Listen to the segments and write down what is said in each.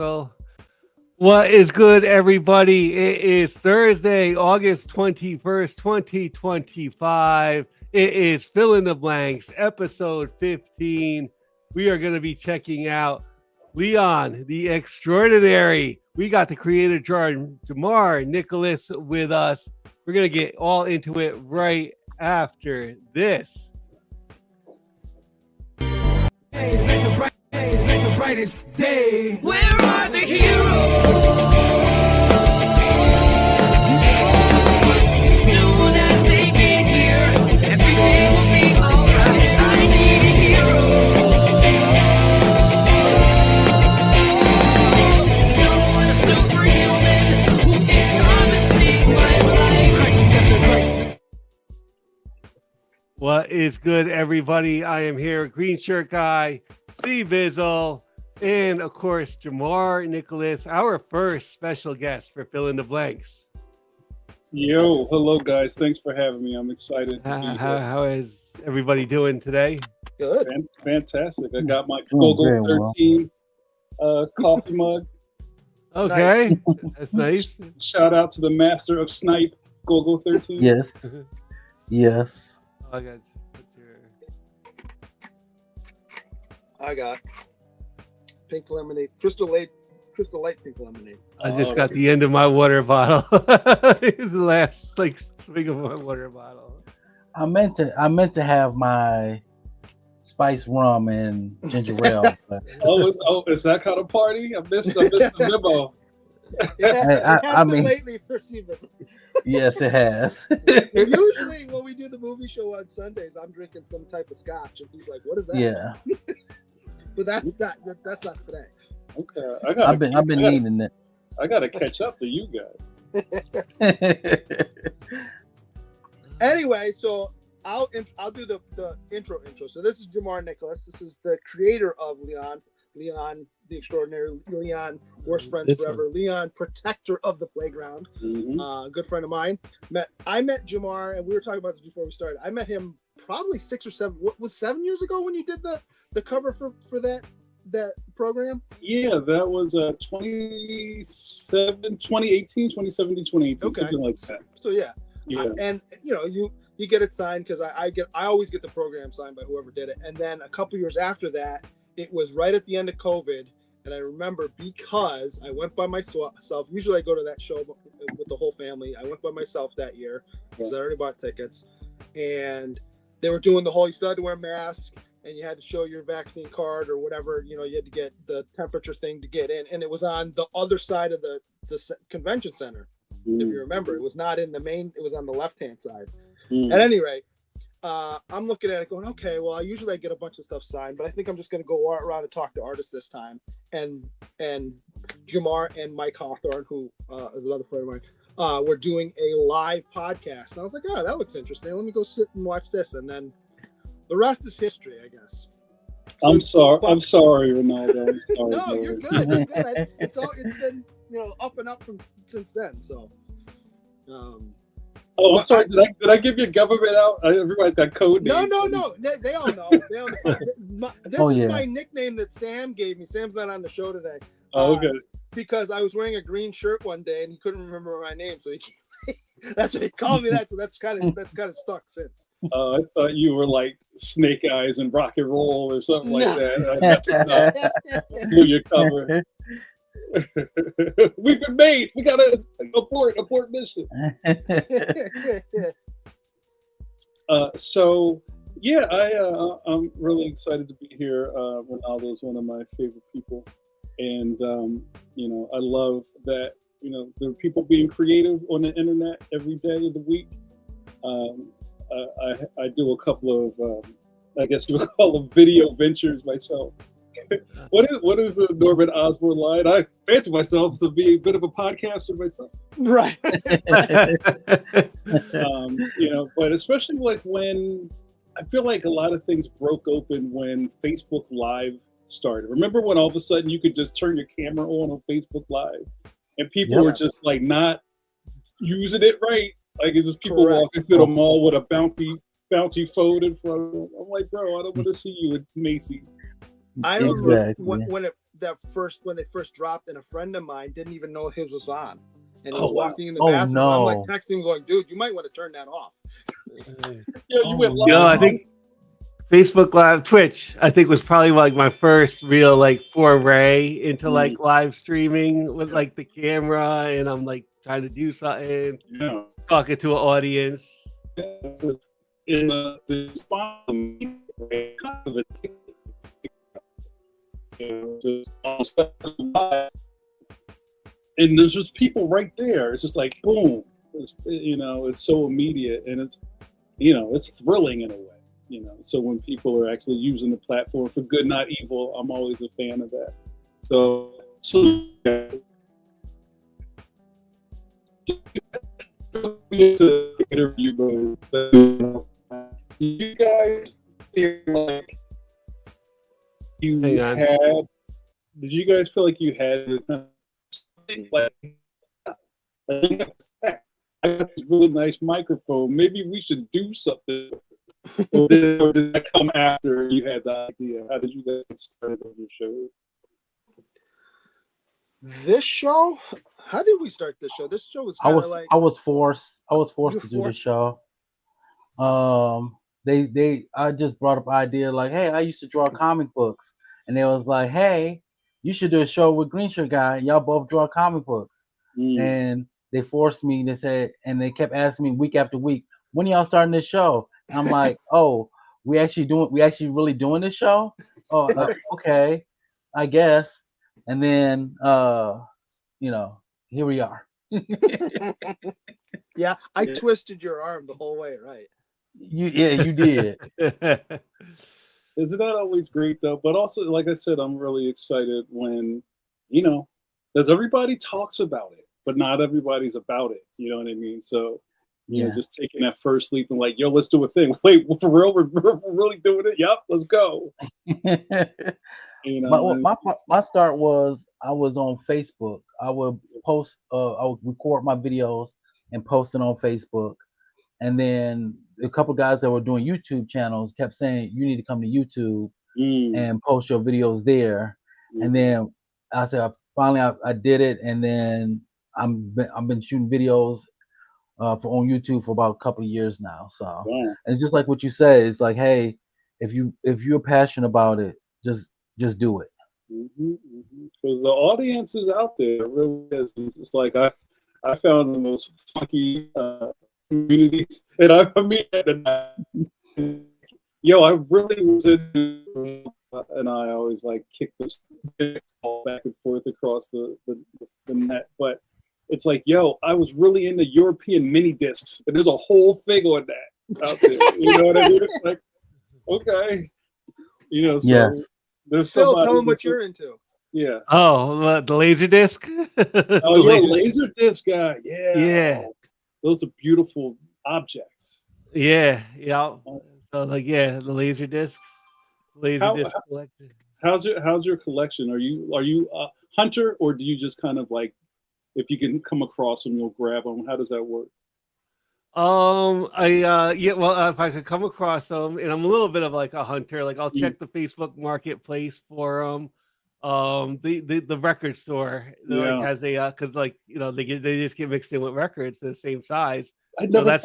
So, what is good, everybody? It is Thursday, August 21st, 2025. It is Fill in the Blanks, episode 15. We are going to be checking out Leon, the Extraordinary. We got the creator, JAMAR Nicholas, with us. We're going to get all into it right after this. The brightest day. Where are the heroes? Soon as they get here, everything will be alright. I need a hero. Someone superhuman who can come and save my life. Crisis after crisis. What is good, everybody? I am here, Green Shirt Guy, C-Bizzle, and of course, JAMAR Nicholas, our first special guest for Fill in the Blanks. Yo, hello guys. Thanks for having me. I'm excited to be here. How is everybody doing today? Good. Fantastic. I got my Google 13 coffee mug. Okay, that's nice. Shout out to the master of snipe, Google 13. Yes. Yes. I got your... I got pink lemonade, crystal light pink lemonade. I just got the end of my water bottle. The last swig of my water bottle. I meant to have my spice rum and ginger ale. But Is that kind of party? I missed the memo. I mean, lately for C-Bizzle. yes, it has. Usually when we do the movie show on Sundays, I'm drinking some type of scotch, and he's like, "What is that?" Yeah. But that's not today. Okay, I've been needing it. I gotta catch up to you guys. Anyway, so I'll do the intro. So this is JAMAR Nicholas. This is the creator of Leon the Extraordinary, Leon Worst Friends Forever, Leon Protector of the Playground. Mm-hmm. Good friend of mine. I met JAMAR, and we were talking about this before we started. I met him probably 6 or 7. What was 7 years ago when you did the cover for that program? Yeah, that was 2018, 2017, Okay. something like that. So yeah. And you get it signed because I always get the program signed by whoever did it. And then a couple years after that, it was right at the end of COVID. And I remember because I went by myself. Usually I go to that show with the whole family. I went by myself that year because I already bought tickets. And they were doing the whole, you still had to wear a mask and you had to show your vaccine card or whatever. You had to get the temperature thing to get in. And it was on the other side of the convention center. If you remember, it was not in the main, it was on the left-hand side. At any rate, I'm looking at it going, okay, well, I usually get a bunch of stuff signed, but I think I'm just going to go around and talk to artists this time. And JAMAR and Mike Hawthorne, who is another friend of mine, were doing a live podcast. And I was like, oh, that looks interesting. Let me go sit and watch this. And then the rest is history, I guess. So, I'm sorry, Reinaldo. I'm sorry. No, you're good. You're good. It's been up and up since then. So. Oh, I'm sorry. Did I give you government out? Everybody's got code names. No. They all know. This is my nickname that Sam gave me. Sam's not on the show today. Oh, okay. Because I was wearing a green shirt one day and he couldn't remember my name, so that's what he called me. So that's kind of stuck since. I thought you were like Snake Eyes and Rock and Roll or something like that. That's not your cover. We've been made. We gotta abort mission. So yeah, I'm really excited to be here. Ronaldo is one of my favorite people, and I love that there are people being creative on the internet every day of the week. I do a couple of I guess you would call them video ventures myself. What is the Norman Osborn line? I fancy myself to be a bit of a podcaster myself. Right. But especially like when I feel like a lot of things broke open when Facebook Live started. Remember when all of a sudden you could just turn your camera on Facebook Live and people were just like not using it right? Like it's just people walking through the mall with a bouncy phone in front of them. I'm like, bro, I don't want to see you at Macy's. I remember when when they first dropped, and a friend of mine didn't even know his was on, and he Oh, was wow. walking in the Oh, bathroom. no. I'm like texting, going, "Dude, you might want to turn that off." Yeah, you went Oh, live. You know, I think Facebook Live, Twitch, I think was probably like my first real like foray into like live streaming with like the camera, and I'm like trying to do something, Yeah. talking to an audience. In the spot, kind of a and there's just people right there. It's just like boom. It's so immediate, and it's thrilling in a way. So when people are actually using the platform for good, not evil, I'm always a fan of that. So to interview, do you guys feel like you Hang on. had? Did you guys feel like you had to kind of like, I got this really nice microphone. Maybe we should do something. Or did that come after you had the idea? How did you guys get started on your show? This show, how did we start this show? This show was kind of like I was forced were to do the forced? show. I just brought up idea like, hey, I used to draw comic books, and they was like, hey, you should do a show with Green Shirt Guy. Y'all both draw comic books, and they forced me. They said, and they kept asking me week after week, when y'all starting this show? And I'm like, oh, we actually really doing this show? Oh, okay, I guess. And then, here we are. Yeah, I twisted your arm the whole way, right? You did. Isn't that always great though? But also, like I said, I'm really excited when, because everybody talks about it, but not everybody's about it. You know what I mean? So, just taking that first leap and like, yo, let's do a thing. Wait, for real? We're really doing it? Yep, let's go. My start was I was on Facebook. I would post, I would record my videos and post it on Facebook. And then a couple guys that were doing YouTube channels kept saying, you need to come to YouTube and post your videos there. And then I said, finally I did it. And then I've been shooting videos on YouTube for about a couple of years now. So it's just like what you say. It's like, hey, if you're passionate about it, just do it. Because the audience is out there. It really is. It's like I found the most funky communities, and I mean, yo, I really was into, and I always like kick this ball back and forth across the net, but it's like, yo, I was really into European mini discs, and there's a whole thing on that out there. You know what I mean? It's like, okay, so. Yes. There's Phil, tell them what you're into. Yeah. Oh, the laser disc. Oh, you're a laser disc guy. Yeah. Yeah. Those are beautiful objects. Yeah. So like, the laser discs, disc collection. How's your collection? Are you a hunter, or do you just kind of like, if you can come across them, you'll grab them? How does that work? Well, if I could come across them, and I'm a little bit of like a hunter, like I'll check the Facebook Marketplace for them. The record store like has a because like they just get mixed in with records the same size. So that's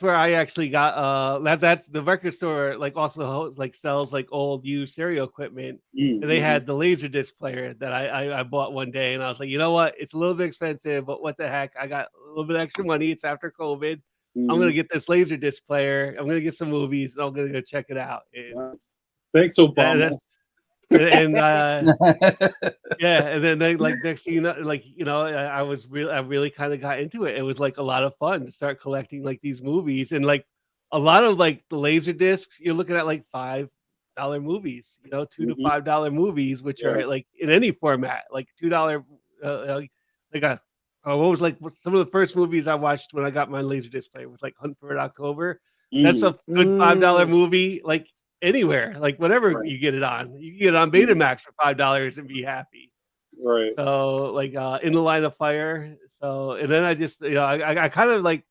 where I actually got that's the record store like also like sells like old used stereo equipment, and they had the laser disc player that I bought one day, and I was like, you know what, it's a little bit expensive, but what the heck, I got a little bit extra money, it's after COVID, I'm gonna get this laser disc player, I'm gonna get some movies, and I'm gonna go check it out. And, thanks, Obama. and and then they like next thing you know, like I really kind of got into it. It was like a lot of fun to start collecting like these movies, and like a lot of like the laser discs, you're looking at like $5 movies, $2 to $5 movies, which are like in any format, like $2 what was like some of the first movies I watched when I got my laser disc player was like Hunt for Red October. That's a good $5 movie, like anywhere, like whatever you get it on. You can get it on Betamax for $5 and be happy. Right. So like In the Line of Fire. So and then I just I kind of like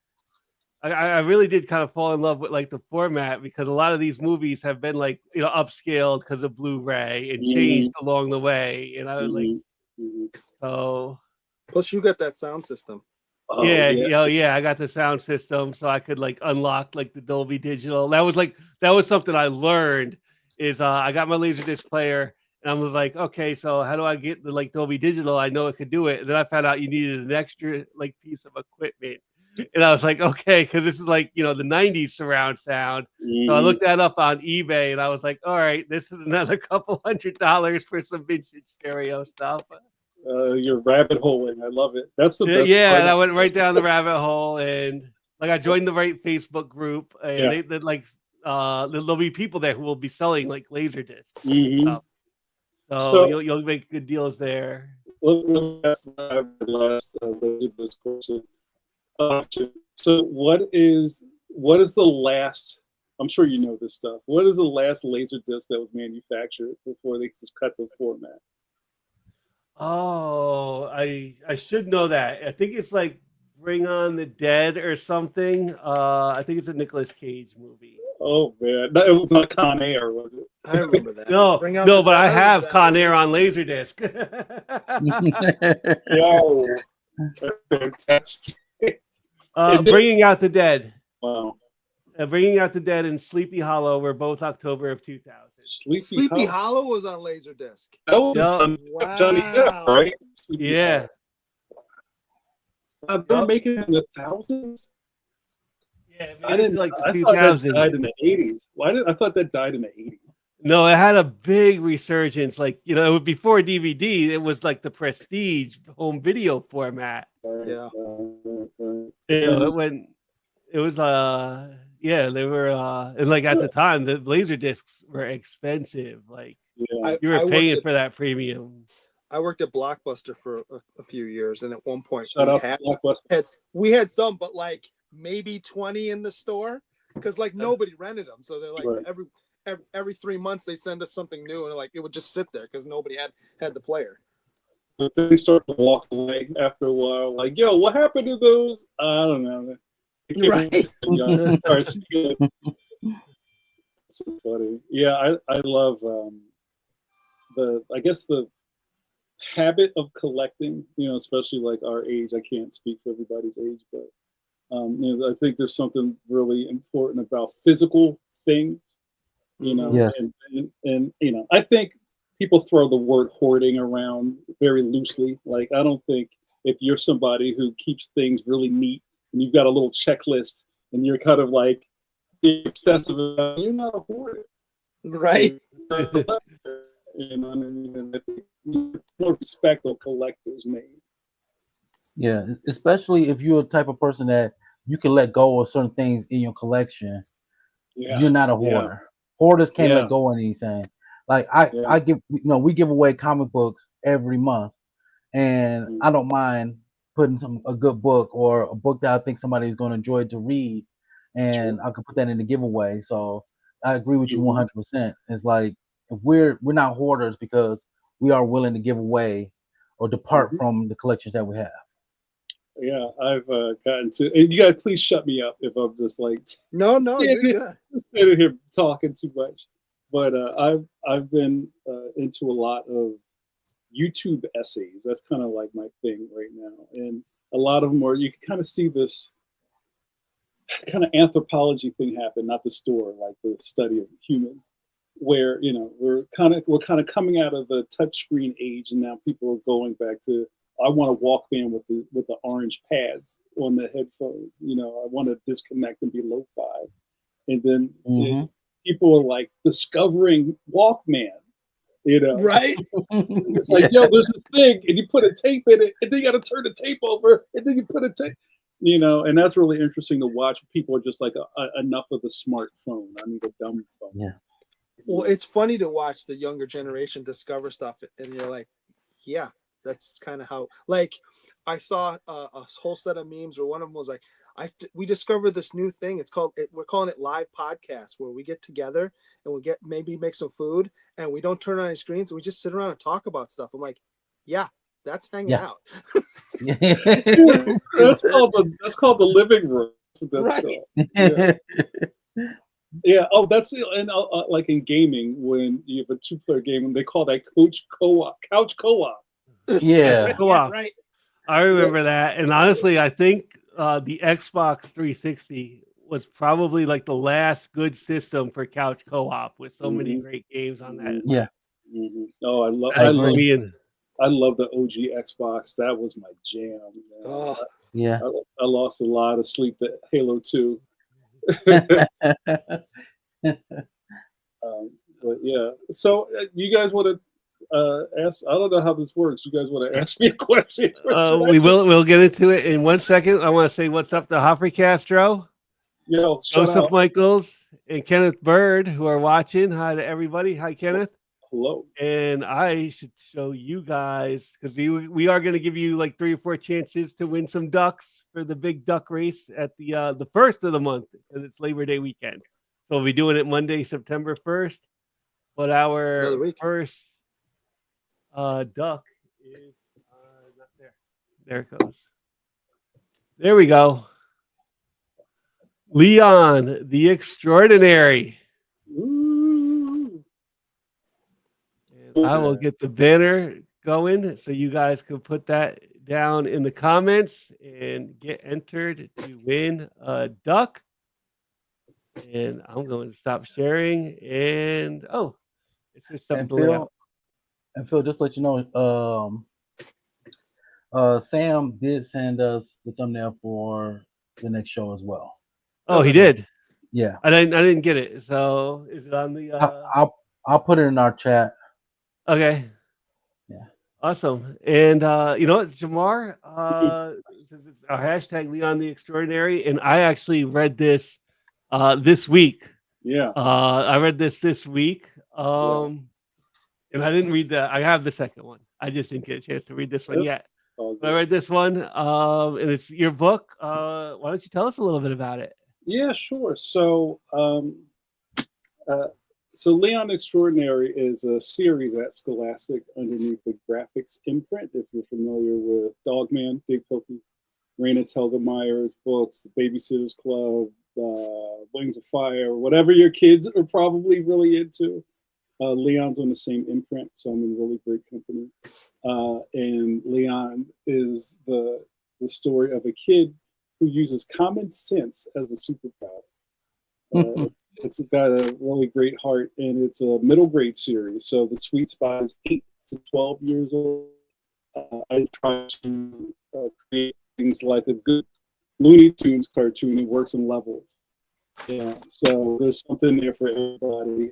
I really did kind of fall in love with like the format because a lot of these movies have been like upscaled because of Blu-ray and changed along the way, and I was like, oh. Plus, you got that sound system. Oh, yeah, I got the sound system, so I could like unlock like the Dolby Digital. That was something I learned. Is I got my Laserdisc player, and I was like, okay, so how do I get the like Dolby Digital? I know it could do it, and then I found out you needed an extra like piece of equipment, and I was like, okay, because this is like the '90s surround sound. So I looked that up on eBay, and I was like, all right, this is another couple $100 for some vintage stereo stuff. You're rabbit holing. I love it. That's the best. Yeah, and I went right down the rabbit hole, and like I joined the right Facebook group, and they like there'll be people there who will be selling like Laserdiscs. Stuff. So you'll make good deals there. That's my last Laserdisc question. So what is the last? I'm sure you know this stuff. What is the last Laserdisc that was manufactured before they just cut the format? Oh, I should know that. I think it's like Bring on the Dead or something. I think it's a Nicolas Cage movie. Oh man, no, it was not Con Air, was it? I remember that. No, but I have Con Air on Laserdisc. Yo, that's fantastic. Bringing Out the Dead. Wow. Bringing Out the Dead and Sleepy Hollow were both October of 2000. Sleepy Hollow was on Laserdisc. That was Johnny Depp, right? Yeah. They're making it in the thousands. Yeah, I didn't like the 2000s. I thought that died in the 80s. I thought that died in the 80s. No, it had a big resurgence. Like before DVD, it was like the prestige home video format. Yeah. It went. It was they were and like at the time the laser discs were expensive. Like you were paying for that premium. I worked at Blockbuster for a few years, and at one point we had some, but like maybe 20 in the store because like nobody rented them. So they're like every 3 months they send us something new, and like it would just sit there because nobody had the player. But they start to walk away after a while. Like, yo, what happened to those? I don't know. Right. So funny. Yeah, I love the habit of collecting, especially like our age. I can't speak for everybody's age, but I think there's something really important about physical things, Yes. and I think people throw the word hoarding around very loosely. Like, I don't think if you're somebody who keeps things really neat and you've got a little checklist and you're kind of like excessive, you're not a hoarder. Right. And I think more respect on collectors' names. Yeah, especially if you're a type of person that you can let go of certain things in your collection. Yeah. You're not a hoarder. Yeah. Hoarders can't let go of anything. Like I give, we give away comic books every month, and I don't mind putting a good book or a book that I think somebody is going to enjoy to read, and I can put that in the giveaway. So I agree with you 100%. It's like if we're not hoarders because we are willing to give away or depart from the collections that we have. Yeah, I've gotten to. And you guys, please shut me up if I'm just like standing here talking too much. But I've been into a lot of YouTube essays. That's kind of like my thing right now, and a lot of them are. You can kind of see this kind of anthropology thing happen, not the store, like the study of humans, where we're kind of coming out of the touchscreen age, and now people are going back to. I want a Walkman with the orange pads on the headphones. I want to disconnect and be lo-fi, and then people are like discovering Walkmans. Right? It's like, yo, there's a thing, and you put a tape in it, and then you got to turn the tape over, and then you put a tape. And that's really interesting to watch. People are just like, enough of the smartphone. I need a dumb phone. Yeah. Well, it's funny to watch the younger generation discover stuff, and you're like, yeah. That's kind of how, like, I saw a whole set of memes where one of them was like, we discovered this new thing. We're calling it live podcast, where we get together and we maybe make some food and we don't turn on any screens. And we just sit around and talk about stuff. I'm like, yeah, that's hanging out. That's called the living room. what that's Right. called. Yeah. Yeah. Oh, that's and like in gaming when you have a 2-player game, they call that couch co-op. Couch co-op. Yeah. Co-op. Right. I remember that, and honestly, I think the Xbox 360 was probably like the last good system for couch co-op with so many Mhm. great games on that. Yeah. Oh, I That's for agree. me and I love the OG Xbox. That was my jam. Man. Oh, Yeah. I lost a lot of sleep to Halo 2. But yeah, so you guys want to ask? I don't know how this works. You guys want to ask me a question? we'll get into it in 1 second. I want to say what's up to Humphrey Castro, Yo, shout Joseph out. Michaels, and Kenneth Bird who are watching. Hi to everybody. Hi, Kenneth. Hello. And I should show you guys because we are going to give you like 3 or 4 chances to win some ducks for the big duck race at the first of the month because it's Labor Day weekend. So we'll be doing it Monday, September 1st. But our Another week. first duck is not there. There it goes. There we go. Leon, the Extraordinary. Ooh. And I will get the banner going so you guys can put that down in the comments and get entered to win a duck. And I'm going to stop sharing. And it's just And something Phil, just to let you know, Sam did send us the thumbnail for the next show as well. Oh, he did. Yeah. I didn't get it. So is it on the? I'll put it in our chat. Okay. Yeah. Awesome. And you know what, Jamar? Since it's our hashtag Leon the Extraordinary, and I actually read this this week. Yeah. I read this week. And I didn't read I have the second one. I just didn't get a chance to read this one yet. But I read this one, and it's your book. Why don't you tell us a little bit about it? Yeah, sure. So, Leon Extraordinary is a series at Scholastic underneath the Graphics imprint. If you're familiar with Dogman, Dick Pokey, Raina Telgemeyer's books, The Babysitter's Club, Wings of Fire, whatever your kids are probably really into. Leon's on the same imprint, so I'm in really great company. And Leon is the story of a kid who uses common sense as a superpower. It's got a really great heart, and it's a middle grade series. So the sweet spot is 8 to 12 years old. I try to create things like a good Looney Tunes cartoon. It works in levels. Yeah, so there's something there for everybody.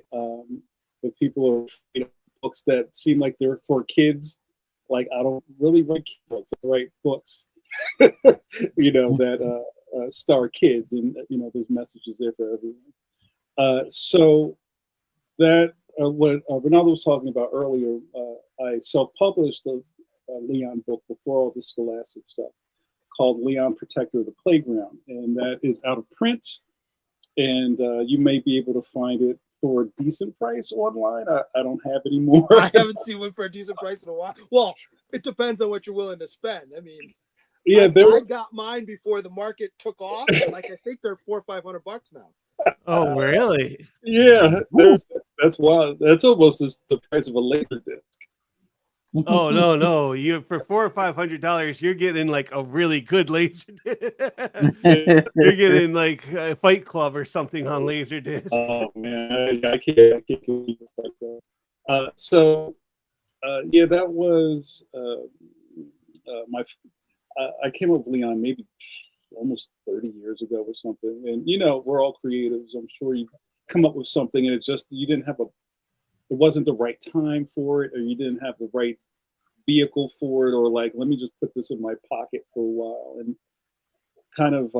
If people are books that seem like they're for kids, like I don't really write kid books. I write books, that star kids, and there's messages there for everyone. So that what Reinaldo was talking about earlier, I self-published a Leon book before all the Scholastic stuff called Leon Protector of the Playground, and that is out of print, and you may be able to find it for a decent price online. I don't have any more. I haven't seen one for a decent price in a while. Well, it depends on what you're willing to spend. I mean, yeah, I got mine before the market took off. Like I think they're $400 or $500 now. Oh, really? Yeah, that's wild. That's almost the price of a laser disc. Oh no! You for $400 or $500, you're getting like a really good laser disc. You're getting like a Fight Club or something on laser disc. Oh man, I can't believe it like that. Yeah, that was I came up with Leon maybe almost 30 years ago or something. And we're all creatives. I'm sure you come up with something, and it's just you didn't have it wasn't the right time for it, or you didn't have the right vehicle for it, or like, let me just put this in my pocket for a while. And kind of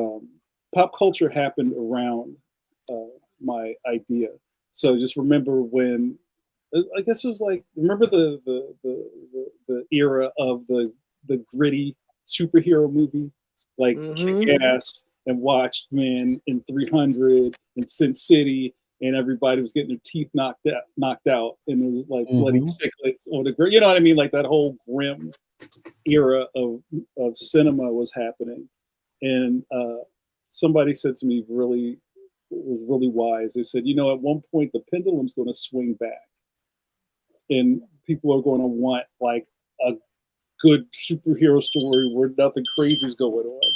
pop culture happened around my idea. So just remember when, I guess it was like, remember the era of the gritty superhero movie, like Kick-Ass and Watchmen and 300 and Sin City, and everybody was getting their teeth knocked out, and it was like bloody chiclets on the grim. You know what I mean? Like that whole grim era of cinema was happening, and somebody said to me was really wise. They said, at one point the pendulum's going to swing back, and people are going to want like a good superhero story where nothing crazy is going on.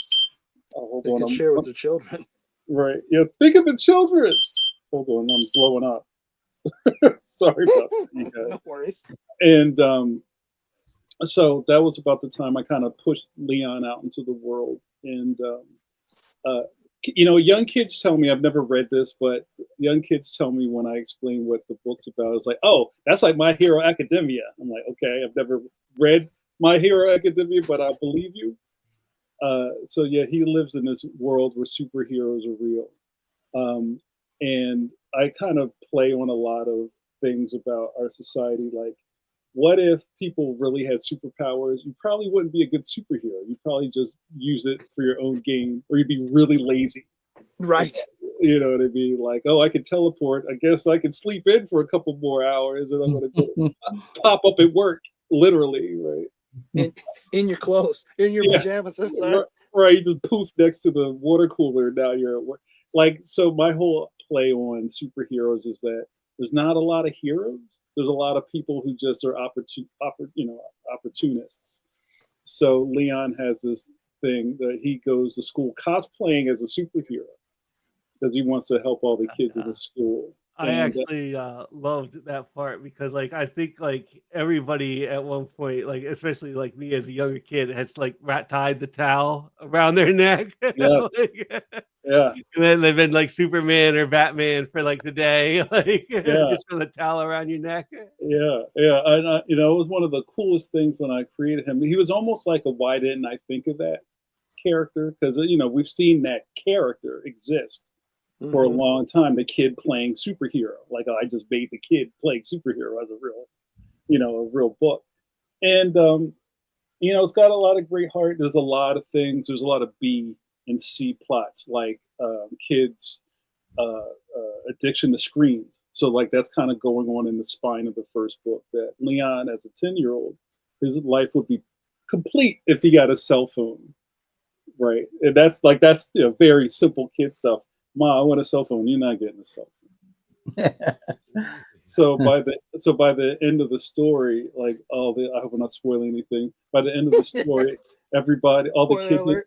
Hold They on, can share with their children. right. Yeah, think of the children. Hold on, I'm blowing up. Sorry about that, you guys. No worries. And so that was about the time I kind of pushed Leon out into the world. And young kids tell me, I've never read this, but young kids tell me when I explain what the book's about, it's like, oh, that's like My Hero Academia. I'm like, okay, I've never read My Hero Academia, but I believe you. So yeah, he lives in this world where superheroes are real. And I kind of play on a lot of things about our society, like, what if people really had superpowers? You probably wouldn't be a good superhero. You'd probably just use it for your own gain, or you'd be really lazy. Right. You know what I mean? Like, oh, I can teleport. I guess I can sleep in for a couple more hours, and I'm going to pop up at work, literally, right? In your clothes, in your pajamas. I'm sorry. Right. You just poof next to the water cooler. Now you're at work. Like, so my whole play on superheroes is that there's not a lot of heroes. There's a lot of people who just are opportunists. So Leon has this thing that he goes to school cosplaying as a superhero because he wants to help all the kids in the school. I actually loved that part because, like, I think like everybody at one point, like especially like me as a younger kid, has like tied the towel around their neck. Yes. Yeah. And then they've been like Superman or Batman for like the day, like just for the towel around your neck. Yeah. And it was one of the coolest things when I created him. He was almost like a why didn't I think of that character? Because we've seen that character exist for a long time, the kid playing superhero. Like, I just made the kid playing superhero as a real book. And, it's got a lot of great heart. There's a lot of things. There's a lot of B and C plots, like kids' addiction to screens. So, like, that's kind of going on in the spine of the first book, that Leon, as a 10-year-old, his life would be complete if he got a cell phone, right? And that's very simple kid stuff. Ma, I want a cell phone. You're not getting a cell phone. So by the end of the story, like I hope I'm not spoiling anything. By the end of the story, everybody, all the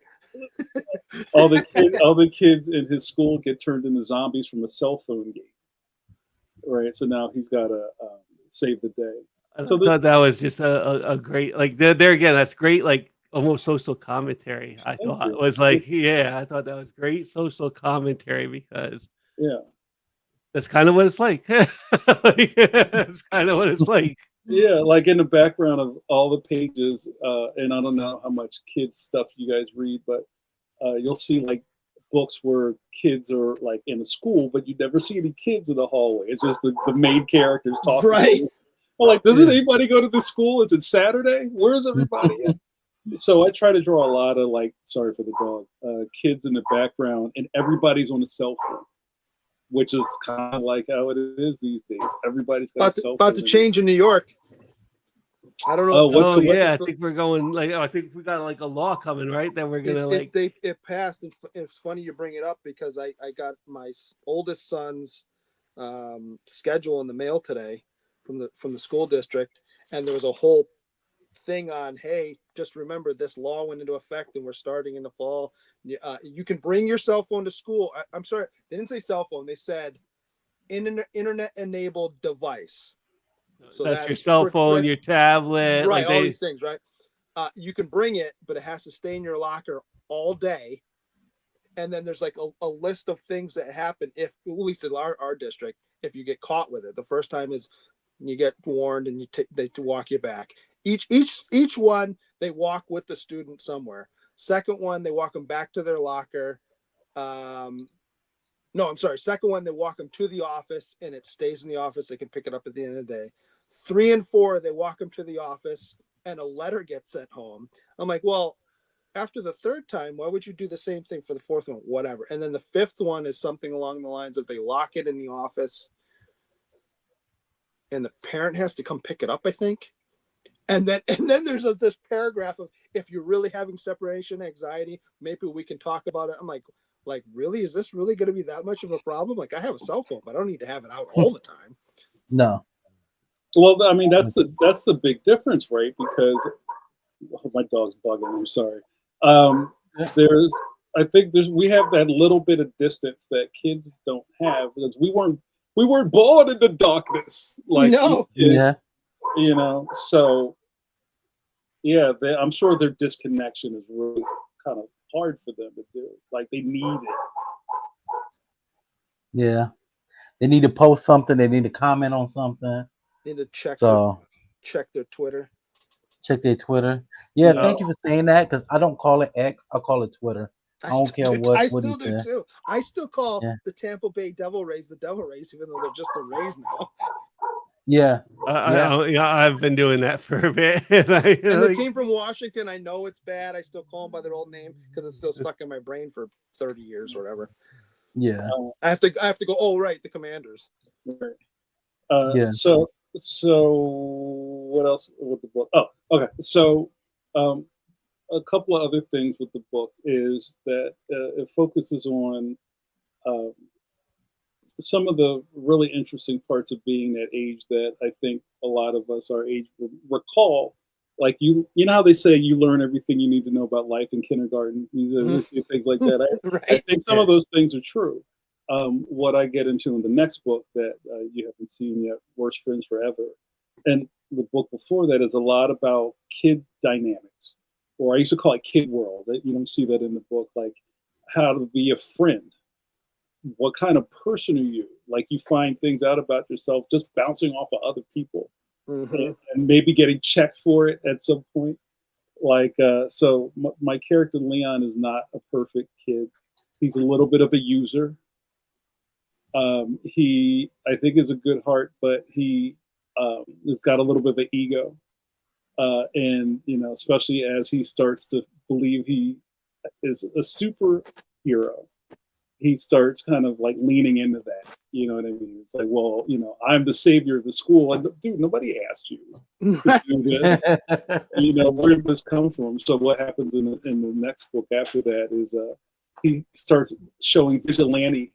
kids in his school get turned into zombies from a cell phone game. Right. So now he's got to save the day. I thought that was just a great, like there again. That's great, like almost social commentary. I thought it was like, I thought that was great social commentary because that's kind of what it's like. That's kind of what it's like. Yeah, like in the background of all the pages, and I don't know how much kids stuff you guys read, but you'll see like books where kids are like in a school, but you never see any kids in the hallway. It's just the main characters talking. Right. Well, like, doesn't anybody go to the school? Is it Saturday? Where's everybody at? So I try to draw a lot of, like, sorry for the dog, kids in the background, and everybody's on a cell phone, which is kind of like how it is these days. Everybody's got a cell phone. About to change in New York. I don't know. I think we're going, like, I think we got like a law coming, right? That we're gonna it passed. And it's funny you bring it up because I got my oldest son's schedule in the mail today from the school district, and there was a whole thing on, hey, just remember this law went into effect and we're starting in the fall. You can bring your cell phone to school. I'm sorry, they didn't say cell phone. They said internet enabled device. So that's your cell phone, your tablet, right? All these things, right? You can bring it, but it has to stay in your locker all day. And then there's like a list of things that happen if, at least in our district, if you get caught with it. The first time is you get warned and they walk you back. Each one, they walk with the student somewhere. Second one, they walk them back to their locker. Second one, they walk them to the office and it stays in the office. They can pick it up at the end of the day. 3 and 4, they walk them to the office and a letter gets sent home. I'm like, well, after the third time, why would you do the same thing for the fourth one? Whatever. And then the fifth one is something along the lines of they lock it in the office and the parent has to come pick it up, I think. And then there's this paragraph of, if you're really having separation anxiety, maybe we can talk about it. I'm like, like, really, is this really going to be that much of a problem? Like, I have a cell phone, but I don't need to have it out all the time. No. Well, I mean, that's the big difference, right? Because my dog's bugging. I'm sorry. I think we have that little bit of distance that kids don't have because we weren't born in the darkness like No. kids, Yeah. you know. So yeah, I'm sure their disconnection is really kind of hard for them to do. Like they need it. Yeah. They need to post something. They need to comment on something. Need to check their Twitter. Check their Twitter. Yeah, No. thank you for saying that because I don't call it X. I call it Twitter. I don't care what. I what still do too. I still call Yeah. the Tampa Bay Devil Rays the Devil Rays, even though they're just the Rays now. Yeah. I've been doing that for a bit. And the team from Washington, I know it's bad. I still call them by their old name because it's still stuck in my brain for 30 years or whatever. Yeah. I have to go. Oh, right, the Commanders. Right. Yeah. So what else with the book? Oh, okay. So a couple of other things with the book is that it focuses on some of the really interesting parts of being that age that I think a lot of us our age recall. Like you know how they say you learn everything you need to know about life in kindergarten. You see things like that. I think some of those things are true. What I get into in the next book that you haven't seen yet, Worst Friends Forever, and the book before that is a lot about kid dynamics, or I used to call it kid world. You don't see that in the book, like how to be a friend. What kind of person are you? Like you find things out about yourself just bouncing off of other people. And maybe getting checked for it at some point. Like, so my character Leon is not a perfect kid. He's a little bit of a user. He, I think, is a good heart, but he has got a little bit of an ego. And, you know, especially as he starts to believe he is a superhero, he starts kind of like leaning into that. You know what I mean? It's like, well, you know, I'm the savior of the school. Like, dude, nobody asked you to do this. You know, where did this come from? So what happens in the next book after that is he starts showing vigilante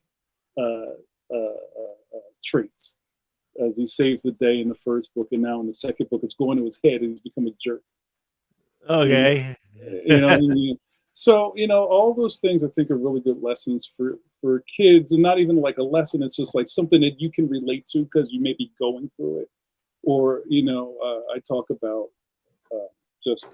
traits as he saves the day in the first book, and now in the second book, it's going to his head, and he's become a jerk. Okay. You know what I mean? So, you know, all those things I think are really good lessons for kids, and not even like a lesson. It's just like something that you can relate to because you may be going through it. Or, you know, I talk about just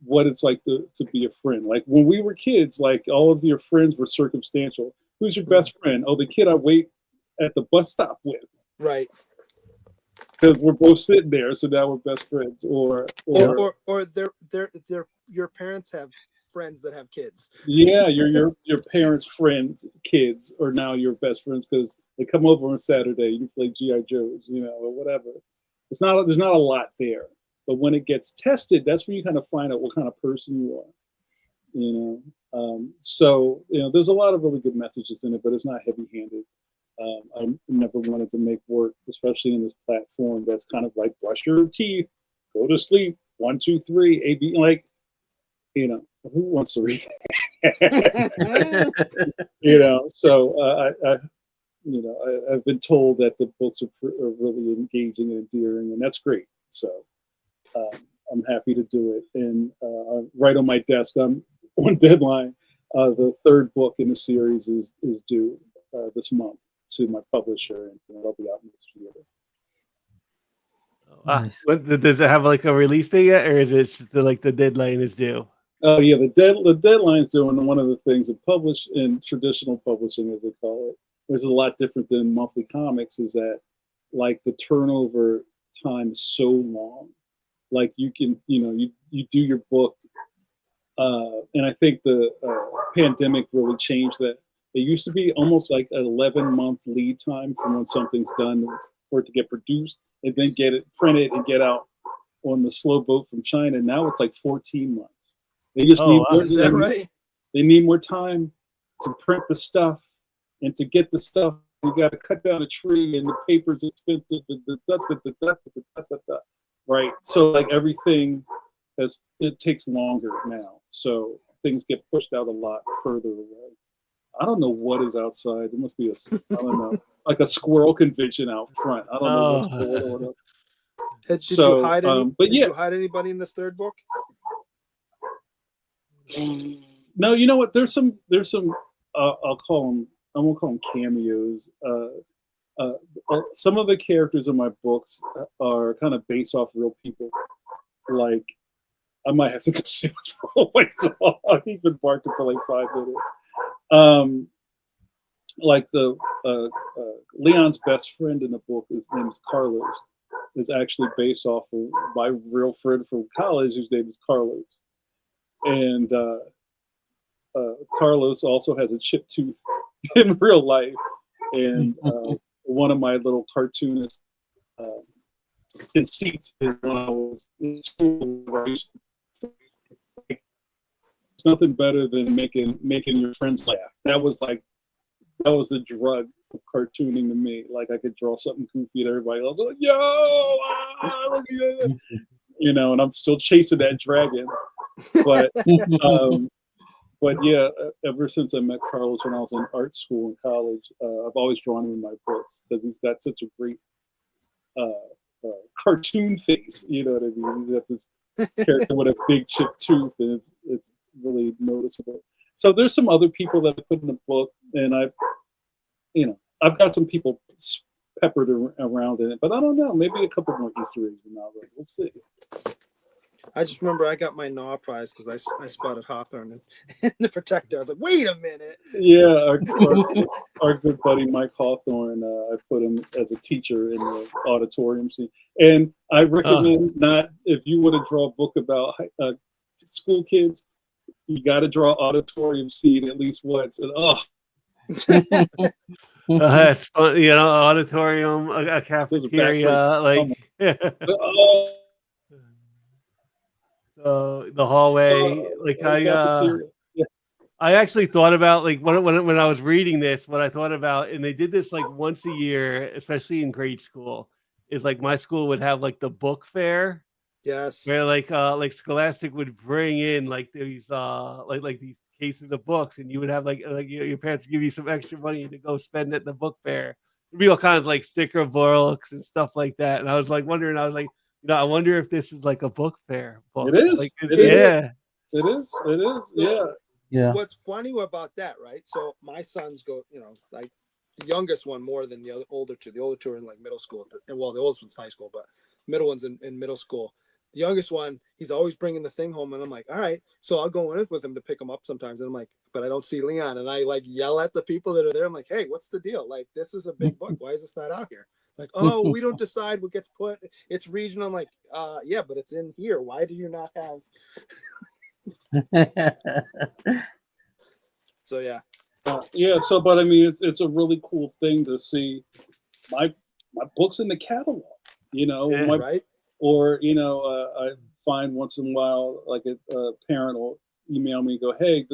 what it's like to be a friend. Like when we were kids, like all of your friends were circumstantial. Who's your best friend? Oh, the kid I wait at the bus stop with. Right. Because we're both sitting there, so now we're best friends. Or your parents have friends that have kids. Yeah, your parents' friends' kids are now your best friends because they come over on Saturday. You play GI Joes, you know, or whatever. There's not a lot there, but when it gets tested, that's when you kind of find out what kind of person you are. You know, so you know, there's a lot of really good messages in it, but it's not heavy-handed. I never wanted to make work, especially in this platform that's kind of like brush your teeth, go to sleep, 1, 2, 3, A, B, like. You know, who wants to read that? You know, so I've been told that the books are really engaging and endearing, and that's great. So I'm happy to do it. And right on my desk, I'm on deadline. The third book in the series is due this month to my publisher, and it'll be out next year. Nice. Does it have like a release date yet, or is it just like the deadline is due? Oh yeah, the deadline's doing one of the things that publish in traditional publishing, as they call it, which is a lot different than monthly comics, is that like the turnover time is so long. Like you can, you know, you do your book, and I think the pandemic really changed that. It used to be almost like an 11-month lead time from when something's done for it to get produced and then get it printed and get out on the slow boat from China. Now it's like 14 months. They just need more. Is that right? They need more time to print the stuff and to get the stuff. You got to cut down a tree, and the paper's expensive. Right. So like everything it takes longer now. So things get pushed out a lot further away. I don't know what is outside. There must be I don't know, like a squirrel convention out front. I don't know what's going on. Did you hide any? But did yeah, you hide anybody in this third book? no, you know what? There's some. I'll call them. I won't call them cameos. Some of the characters in my books are kind of based off real people. Like, I might have to go see what's wrong with my dog. He's been barking for like 5 minutes. Like the Leon's best friend in the book, his name is Carlos, is actually based off of my real friend from college, whose name is Carlos. And Carlos also has a chipped tooth in real life. And one of my little cartoonist conceits is when I was in school, it's nothing better than making your friends laugh. That was the drug of cartooning to me. Like, I could draw something goofy and everybody else was like, yo, look at that. You know, and I'm still chasing that dragon. But yeah, ever since I met Carlos when I was in art school in college, I've always drawn him in my books because he's got such a great cartoon face. You know what I mean? He's got this character with a big chipped tooth, and it's really noticeable. So there's some other people that I put in the book, and I've got some people peppered around in it, but I don't know. Maybe a couple more Easter eggs in that. We'll see. I just remember I got my Gnaw prize because I spotted Hawthorne in the Protector. I was like, wait a minute. Yeah, our good buddy Mike Hawthorne, I put him as a teacher in the auditorium scene. And I recommend not, if you want to draw a book about school kids, you got to draw auditorium scene at least once. And that's fun. You know, auditorium, a cafeteria, like the hallway. I actually thought about, like, when I was reading this, what I thought about, and they did this like once a year, especially in grade school, is like my school would have like the book fair. Yes. Where like Scholastic would bring in like these like these cases of books, and you would have like your parents would give you some extra money to go spend at the book fair. There'd be all kinds of like sticker books and stuff like that. And I was like wondering, I wonder if this is like a book fair book. It is. Like, It is. Yeah. Yeah. What's funny about that, right? So my sons go, like the youngest one more than the older two. The older two are in like middle school, and well, the oldest one's high school, but middle one's in middle school. The youngest one, he's always bringing the thing home, and I'm like, all right. So I'll go in with him to pick him up sometimes, and I'm like, but I don't see Leon, and I like yell at the people that are there. I'm like, hey, what's the deal? Like, this is a big book. Why is this not out here? Like, oh, we don't decide what gets put. It's regional. I'm like, yeah, but it's in here. Why do you not have? So yeah. So, but I mean, it's a really cool thing to see my books in the catalog. Right. Or I find once in a while, like a parent will email me and go, "Hey,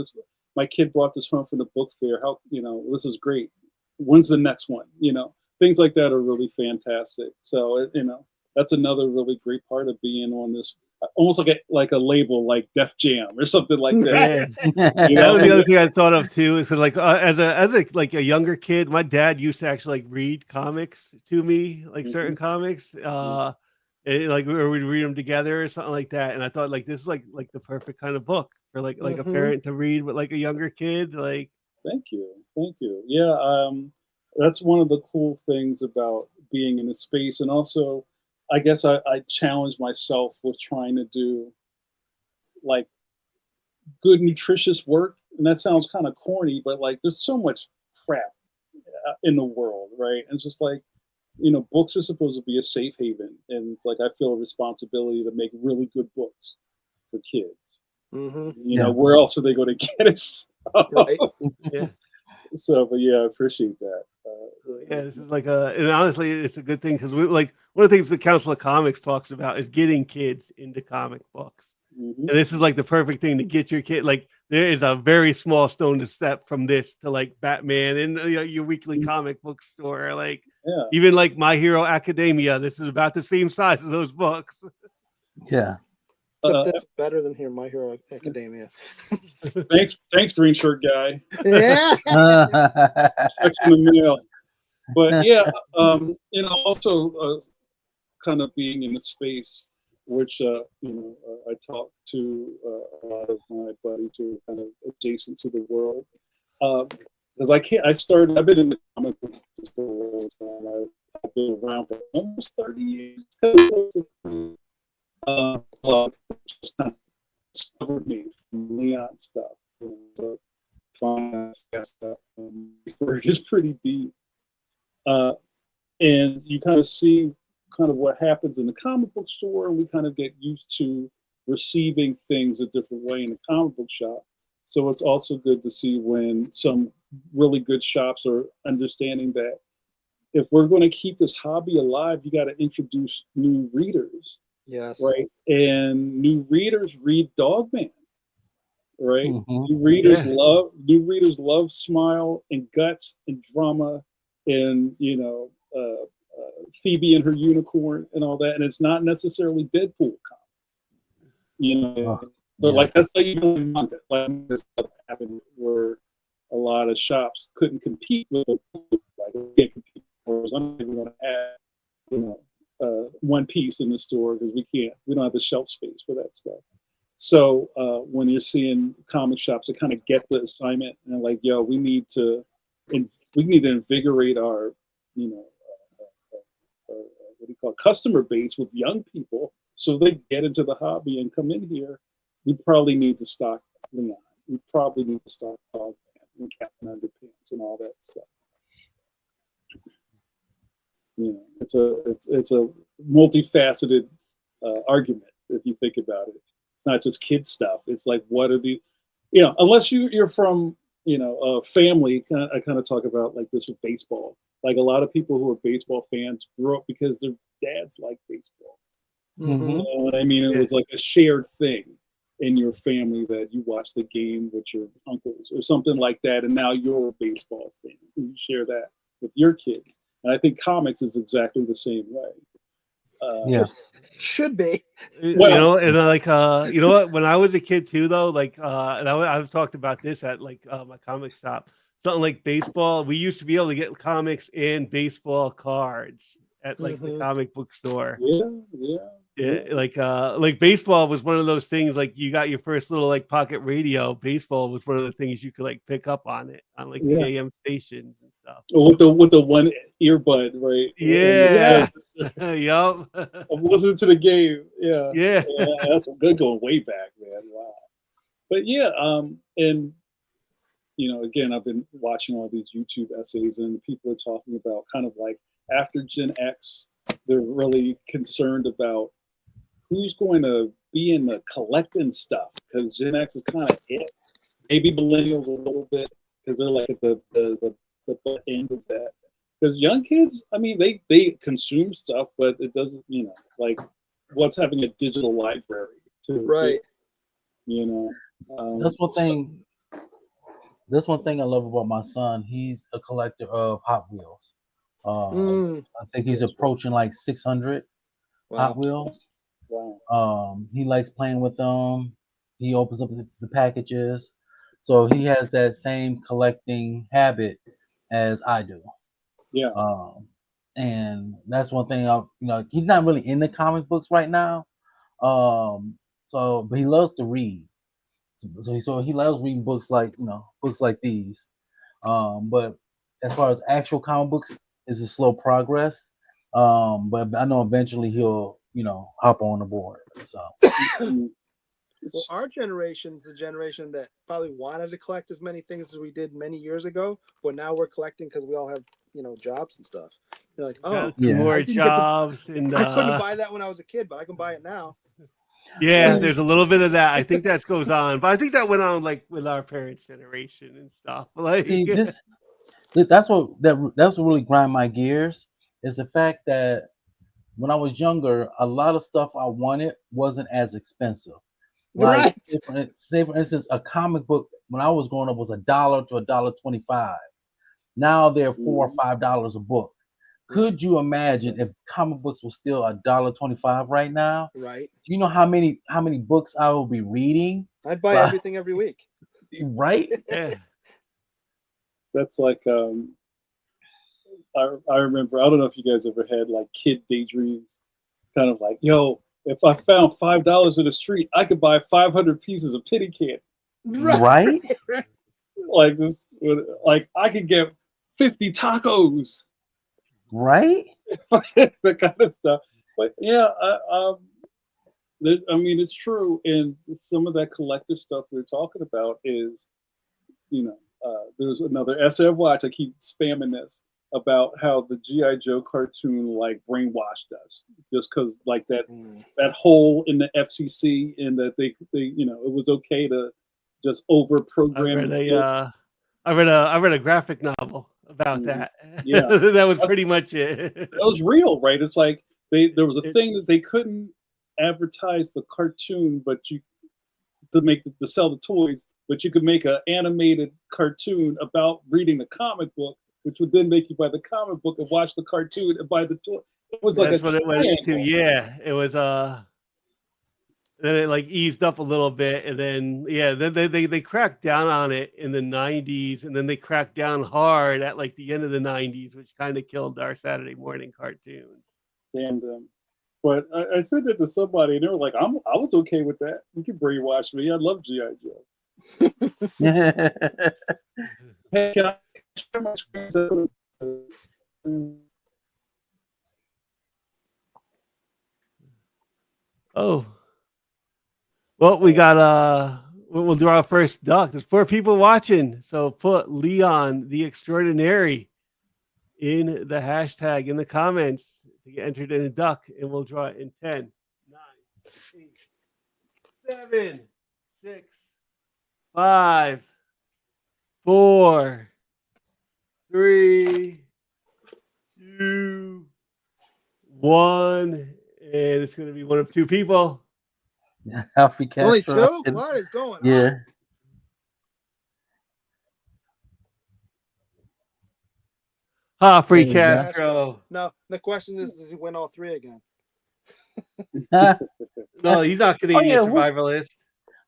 my kid brought this home from the book fair. How this is great. When's the next one?" Things like that are really fantastic. So that's another really great part of being on this, almost like a label like Def Jam or something like that. That was the other thing I thought of too, is because like as a younger kid, my dad used to actually like read comics to me, like certain comics. Like or we'd read them together or something like that, and I thought like this is like the perfect kind of book for like a parent to read with like a younger kid. Like, thank you. Yeah, that's one of the cool things about being in a space, and also I guess I challenge myself with trying to do like good nutritious work, and that sounds kind of corny, but like there's so much crap in the world, right? And it's just like, books are supposed to be a safe haven, and it's like I feel a responsibility to make really good books for kids. Where else are they going to get it from? Right. Yeah. So, but yeah, I appreciate that. Yeah, this is like and honestly, it's a good thing because we like one of the things the Council of Comics talks about is getting kids into comic books, and this is like the perfect thing to get your kid. Like, there is a very small stone to step from this to like Batman and your weekly comic book store. Like, even like My Hero Academia, this is about the same size as those books. Yeah. Except that's better than here, My Hero Academia. Thanks, green shirt guy. Yeah. Checks in the mail. But yeah, also kind of being in the space, which I talk to a lot of my buddies who are kind of adjacent to the world. Because I've been in the comic book for a long time. I've been around for almost 30 years. Just kind of discovered me from Leon stuff. Fine stuff. His work is pretty deep. And you kind of see kind of what happens in the comic book store, and we kind of get used to receiving things a different way in the comic book shop. So it's also good to see when some really good shops are understanding that if we're going to keep this hobby alive, you got to introduce new readers. Yes. Right. And new readers read Dogman. Right. Mm-hmm. New readers love Smile and Guts and Drama and Phoebe and her unicorn and all that. And it's not necessarily Deadpool comics. So like that's like this stuff happened where a lot of shops couldn't compete with them. Like they can't compete. Whereas I'm not even going to add One Piece in the store because we don't have the shelf space for that stuff. So when you're seeing comic shops that kind of get the assignment and like, yo, we need to invigorate our customer base with young people so they get into the hobby and come in here. We probably need to stock Leon. We probably need to stock Dogman and Captain Underpants and all that stuff. It's a multifaceted argument if you think about it. It's not just kid stuff. It's like, what are the, unless you're from, a family, I kind of talk about like this with baseball. Like a lot of people who are baseball fans grew up because their dads like baseball. Mm-hmm. You know what I mean? It was like a shared thing in your family that you watch the game with your uncles or something like that. And now you're a baseball fan. And you share that with your kids. And I think comics is exactly the same way. Should be. Well, and you know what? When I was a kid too, though, like, and I've talked about this at like my comic shop. Something like baseball, we used to be able to get comics and baseball cards at like the comic book store. Yeah, like baseball was one of those things. Like you got your first little like pocket radio. Baseball was one of the things you could like pick up on it on like the AM stations and stuff. With the one earbud, right? Yeah. Yup. I'm listening to the game. Yeah. That's good going way back, man. Wow. But yeah, and again, I've been watching all these YouTube essays, and people are talking about kind of like after Gen X, they're really concerned about who's going to be in the collecting stuff because Gen X is kind of it. Maybe millennials a little bit because they're like at the end of that. Because young kids, I mean, they consume stuff, but it doesn't, like what's having a digital library to right. That's one thing. That's one thing I love about my son. He's a collector of Hot Wheels. I think he's approaching like 600 Hot Wheels. Wow. He likes playing with them. He opens up the packages. So he has that same collecting habit as I do. Yeah. And that's one thing he's not really into comic books right now. But he loves to read. So he loves reading books like these. But as far as actual comic books, it's a slow progress. But I know eventually he'll hop on the board. So well, our generation's the generation that probably wanted to collect as many things as we did many years ago, but now we're collecting because we all have jobs and stuff. You're like, more jobs, and I couldn't buy that when I was a kid, but I can buy it now. Yeah, there's a little bit of that. I think that goes on, but I think that went on like with our parents' generation and stuff. Like, see, that's what really grind my gears is the fact that when I was younger, a lot of stuff I wanted wasn't as expensive. Like, right. Say for instance, a comic book when I was growing up was $1 to $1.25. Now they're $4 or $5 a book. Could you imagine if comic books were still $1.25 right now? Right. Do you know how many books I will be reading? I'd buy But- everything every week. Right? Yeah. That's like I remember, I don't know if you guys ever had like kid daydreams, kind of like, yo, if I found $5 in the street, I could buy 500 pieces of penny candy. Right? Like this, like I could get 50 tacos, Right? that kind of stuff. But yeah, I mean, it's true, and some of that collective stuff we're talking about is, there's another essay I've watched. I keep spamming this about how the G.I. Joe cartoon like brainwashed us, just because like that hole in the FCC, and that they it was okay to just over program. I read a graphic novel about that. Yeah. That was pretty much it. That was real, right? It's like there was a thing that they couldn't advertise the cartoon, but to sell the toys, but you could make an animated cartoon about reading the comic book, which would then make you buy the comic book and watch the cartoon and buy the toy. It was like That's what it went into. Yeah, it was then it like eased up a little bit, and then they cracked down on it in the 90s, and then they cracked down hard at like the end of the 90s, which kind of killed our Saturday morning cartoons. And but I said that to somebody, and they were like, I was okay with that. You can brainwash me. I love G.I. Joe. Hey, can I share my screen? Oh, well, we got we'll do our first duck. There's 4 people watching, so put Leon the Extraordinary in the hashtag in the comments to get entered in a duck, and we'll draw it in 10, 9, 8, 7, 6, 5, 4, 3, 2, 1, and it's going to be one of 2 people. Alfie Castro. Only 2? What is going Yeah. on? Free There you go. Castro. No, the question is, does he win all 3 again? No, he's not Canadian yeah, survivalist.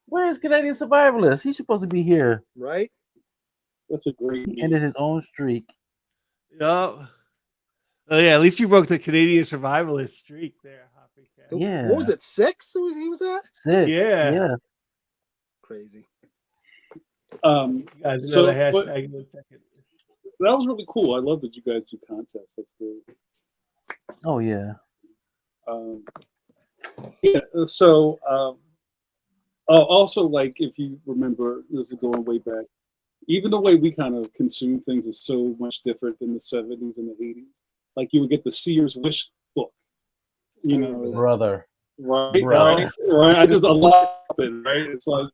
Where is Canadian Survivalist? He's supposed to be here. Right? That's a great He game. ended his own streak. Yeah. Oh yeah, at least you broke the Canadian survivalist streak there, Free Castro. Yeah. What was it, 6 he was at? 6. Yeah. Yeah. Crazy. You guys So, another but- hashtag in a second. That was really cool. I love that you guys do contests. That's great. Oh yeah. Yeah. So, also, like, if you remember, this is going way back. Even the way we kind of consume things is so much different than the 70s and the 80s. Like, you would get the Sears Wish book, Brother. right. I just a lot of it, right? It's like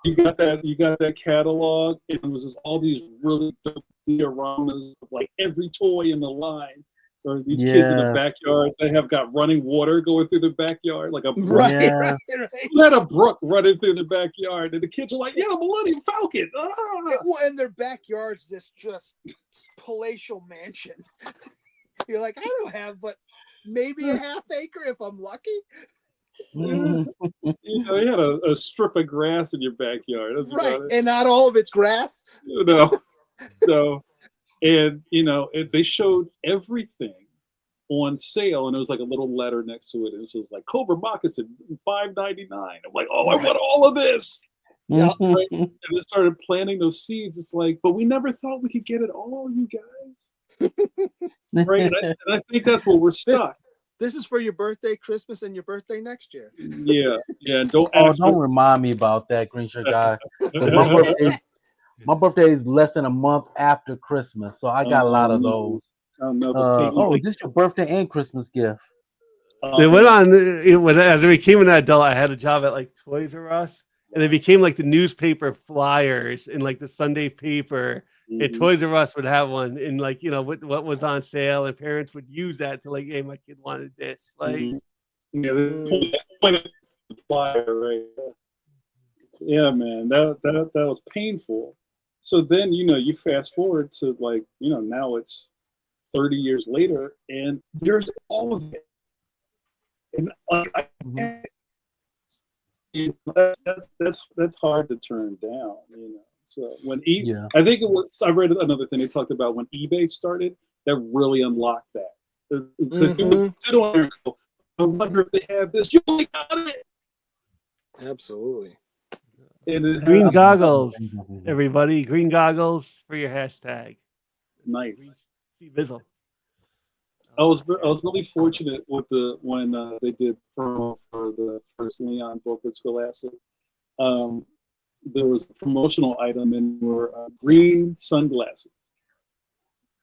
you got that catalog, and it was just all these really dope dioramas of like every toy in the line. Or these kids in the Yeah. backyard, they have got running water going through the backyard, like a brook. Right, Yeah. right. You had a brook running through the backyard, and the kids are like, "Yeah, Millennium Falcon!" Ah! Well, in their backyards, this just palatial mansion. You're like, I don't have, but maybe a half acre if I'm lucky. Mhm. You know, you had a strip of grass in your backyard. That's Right, about it. and not all of it's grass. So, and they showed everything on sale, and there was like a little letter next to it, and it was like Cobra Moccasin $5.99. I'm like, oh, I want all of this. Yeah. Right? And they started planting those seeds. It's like, but we never thought we could get it all, you guys. Right? And I think that's where we're stuck. This is for your birthday, Christmas, and your birthday next year. Yeah. Don't Oh, ask don't remind me about that, Green Shirt Guy. 'Cause my birthday is less than a month after Christmas, so I got a lot of those. This your birthday and Christmas gift. They went on as I became an adult. I had a job at like Toys R Us, and they became like the newspaper flyers in like the Sunday paper. And Toys R Us would have one in like what was on sale, and parents would use that to like, hey, my kid wanted this. Like, flyer, right? Yeah, man, that was painful. So then you fast forward to like now it's 30 years later, and there's all of it. And like, that's hard to turn down, you know. So when I think it was, I read another thing they talked about when eBay started, that really unlocked that. I wonder if they have this. You only got it. Absolutely. And Green goggles, everybody. Green goggles for your hashtag. Nice. C-Bizzle. I was really fortunate with when they did promo for the first Leon book with Scholastic. There was a promotional item and were green sunglasses.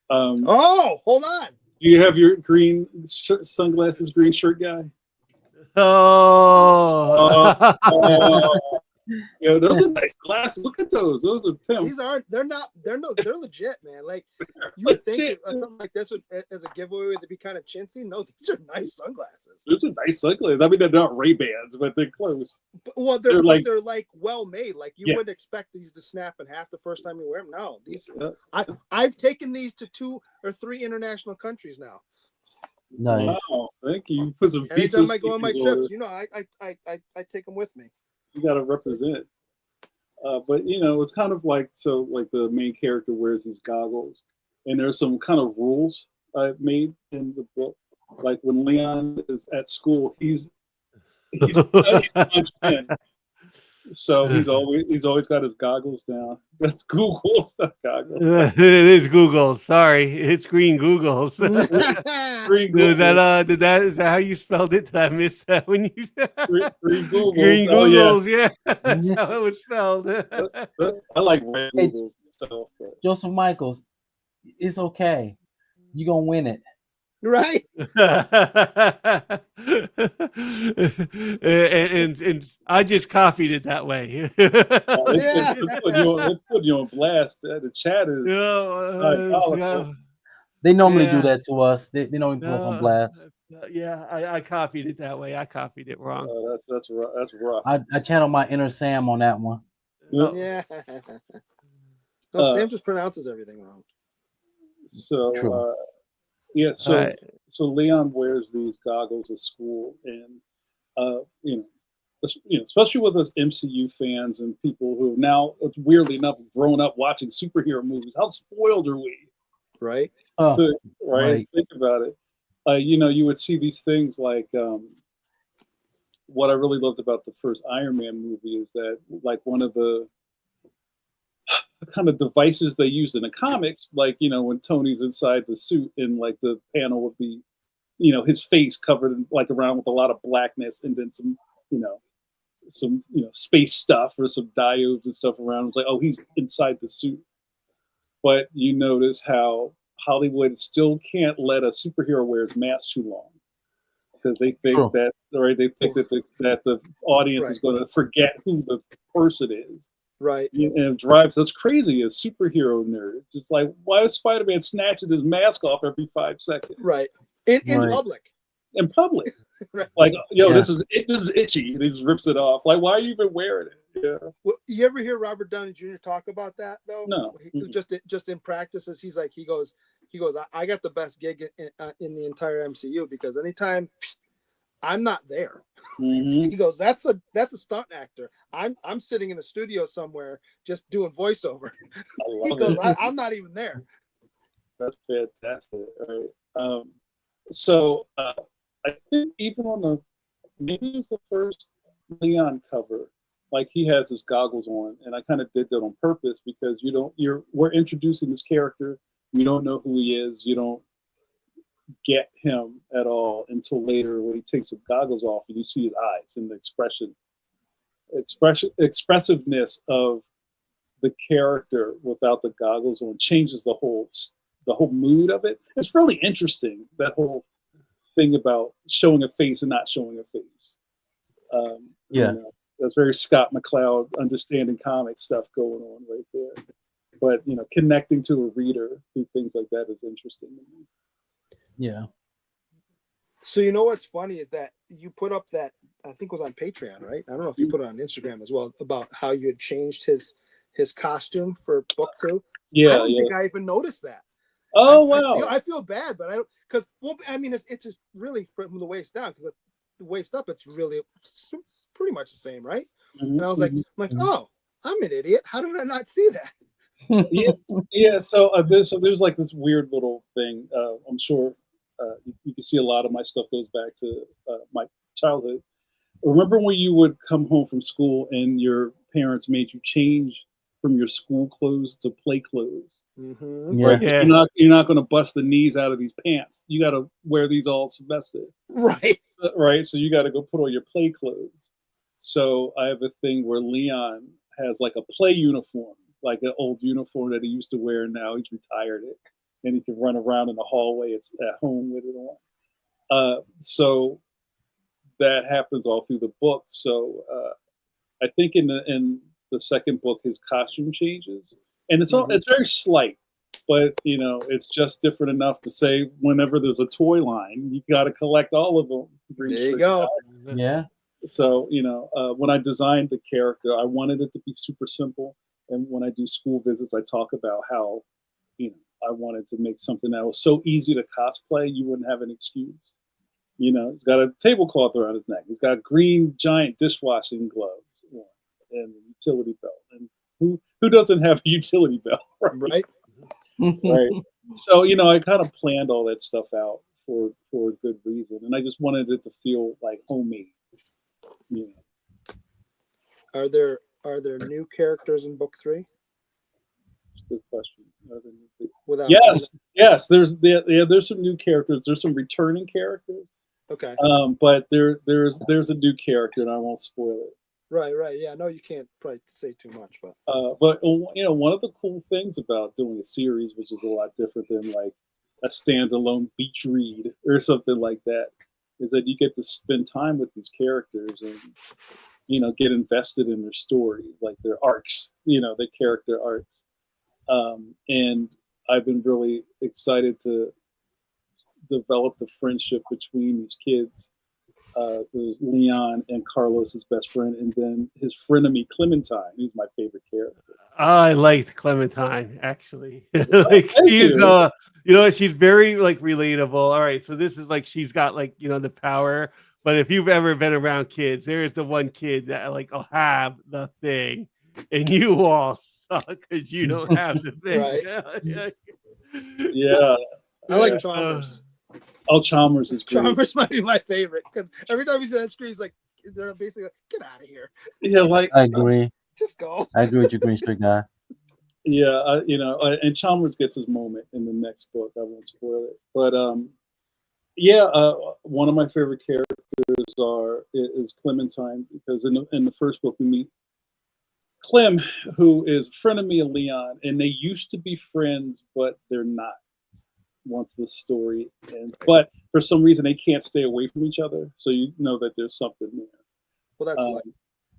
Oh, hold on. Do you have your green sunglasses, green shirt guy? Oh. Yeah, those are nice glasses. Look at those. Those are pimp. They're legit, man. Like you would think something like this would, as a giveaway, would be kind of chintzy. No, these are nice sunglasses. Those are nice sunglasses. I mean, they're not Ray-Bans, but they're close. Well, they're like well made. Like you wouldn't expect these to snap in half the first time you wear them. No, these I've taken these to 2 or 3 international countries now. Nice. Wow, thank you. Put some anytime I go on my trips, you know, I take them with me. You got to represent. But you know, it's kind of like the main character wears these goggles, and there's some kind of rules I've made in the book. Like when Leon is at school, he's punched in. So he's always got his goggles down. That's Google stuff goggles. It is Google. Sorry, it's green Googles. Green Googles. Is that how you spelled it? Did I miss that when you green Googles? Green Googles, yeah. That's how it was spelled. I like red Googles. So, Joseph Michaels, it's okay. You're gonna win it. Right. and I just copied it that way. They put you on blast. The chat is they normally do that to us. They normally put us on blast. Yeah, I copied it that way. I copied it wrong. That's rough. I channel my inner Sam on that one. Yeah. No, Sam just pronounces everything wrong. So True. So Leon wears these goggles at school, and you know, especially with us MCU fans and people who now, it's weirdly enough, grown up watching superhero movies. How spoiled are we? Right. Right. Think about it. You know, you would see these things like what I really loved about the first Iron Man movie is that, like, one of the kind of devices they used in the comics, like, you know, when Tony's inside the suit and like the panel would be, you know, his face covered in, like, around with a lot of blackness, and then some space stuff or some diodes and stuff around. It's like, oh, he's inside the suit. But you notice how Hollywood still can't let a superhero wear his mask too long, because they think that the audience is going to forget who the person is. Right. And it drives us crazy as superhero nerds. It's like, why is Spider-Man snatching his mask off every 5 seconds? Right. In public. In public. Right. Like, this is itchy. And he just rips it off. Like, why are you even wearing it? Yeah. Well, you ever hear Robert Downey Jr. talk about that though? No. Just in practices, he goes, I got the best gig in the entire MCU, because anytime I'm not there. Mm-hmm. He goes, that's a stunt actor. I'm sitting in a studio somewhere just doing voiceover. He goes, I'm not even there. That's fantastic. Right. So I think even on maybe it was the first Leon cover, like, he has his goggles on, and I kind of did that on purpose, because we're introducing this character. You don't know who he is. You don't get him at all until later, when he takes the goggles off and you see his eyes and the expressiveness of the character without the goggles on changes the whole mood of it. It's really interesting, that whole thing about showing a face and not showing a face. You know, that's very Scott McCloud understanding comic stuff going on right there. But, you know, connecting to a reader through things like that is interesting to me. Yeah. So, you know what's funny is that you put up that, I think it was on Patreon, right? I don't know if you put it on Instagram as well, about how you had changed his costume for book 2. Yeah, I don't think I even noticed that. Oh wow! I feel bad, but I don't, because well, I mean, it's just really from the waist down, because the waist up, it's really pretty much the same, right? And I was like, oh, I'm an idiot. How did I not see that? Yeah. So there's like this weird little thing. I'm sure you can see a lot of my stuff goes back to my childhood. Remember when you would come home from school and your parents made you change from your school clothes to play clothes? Mm-hmm. Yeah. Right? Yeah. You're not going to bust the knees out of these pants. You got to wear these all semester. Right. Right. So you got to go put on your play clothes. So I have a thing where Leon has like a play uniform, like an old uniform that he used to wear. And now he's retired it, and he can run around in the hallway. It's at home with it on. So that happens all through the book. So I think in the second book, his costume changes, and it's very slight, but it's just different enough to say whenever there's a toy line, you got to collect all of them. There you go. Yeah. So when I designed the character, I wanted it to be super simple, and when I do school visits, I talk about how I wanted to make something that was so easy to cosplay, you wouldn't have an excuse. He's got a tablecloth around his neck. He's got green giant dishwashing gloves and a utility belt. And who doesn't have a utility belt, right? Right. So I kind of planned all that stuff out for a good reason, and I just wanted it to feel like homemade. Are there new characters in book 3? Good question. Without Yes. There's some new characters. There's some returning characters. Okay. But there's a new character, and I won't spoil it. Right. Yeah. No, you can't probably say too much, but. But one of the cool things about doing a series, which is a lot different than like a standalone beach read or something like that, is that you get to spend time with these characters and get invested in their stories, like their arcs, their character arcs. And I've been really excited to develop the friendship between these kids. There's Leon and Carlos's best friend, and then his frenemy Clementine, who's my favorite character. I liked Clementine actually. Like she's she's very like relatable. All right, so this is like she's got like the power. But if you've ever been around kids, there's the one kid that like will have the thing, and you all suck because you don't have the thing. Right. Yeah. I like Chalmers. Oh, Chalmers is great. Chalmers might be my favorite because every time he's on the screen, he's like, they're basically like, get out of here. Yeah, like I agree. Just go. I agree with you, Green Street guy. Yeah, and Chalmers gets his moment in the next book. I won't spoil it, but one of my favorite characters is Clementine, because in the first book we meet Clem, who is frenemy of Leon, and they used to be friends, but they're not. Once the story ends, but for some reason they can't stay away from each other, so you know that there's something there. Well, that's life.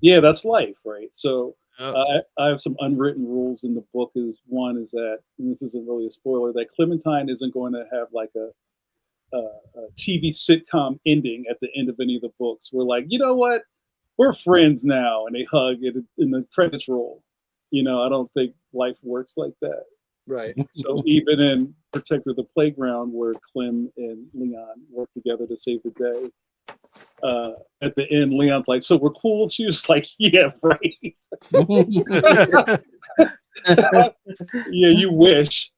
Yeah, that's life, right? So I have some unwritten rules in the book. One is that, and this isn't really a spoiler, that Clementine isn't going to have like a TV sitcom ending at the end of any of the books. We're like, you know what, we're friends now, and they hug in the credits roll. I don't think life works like that. Right. So even in Protector of the Playground, where Clem and Leon work together to save the day, at the end, Leon's like, so we're cool? She was like, yeah, right. Yeah, you wish.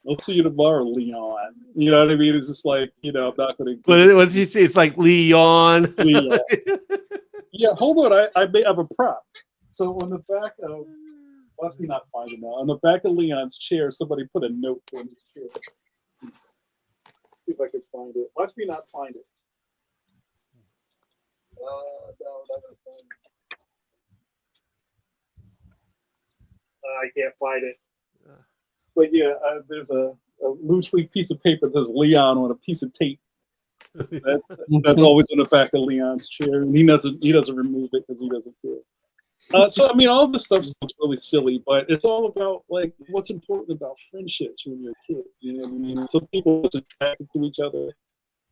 I'll see you tomorrow, Leon. You know what I mean? It's just like, I'm not going to. What did you say? It's like Leon. Leon. Yeah, hold on. I have a prop. So on the back of... Watch me not find it now. On the back of Leon's chair, somebody put a note on his chair. See if I can find it. Watch me not find it. No, I'm not gonna find it. I can't find it. But yeah, there's a loose-leaf piece of paper that says Leon on a piece of tape. That's always on the back of Leon's chair, and he doesn't remove it because he doesn't care. So I mean, all this stuff sounds really silly, but it's all about like what's important about friendships when you're a kid. You know what I mean? Some people are attracted to each other,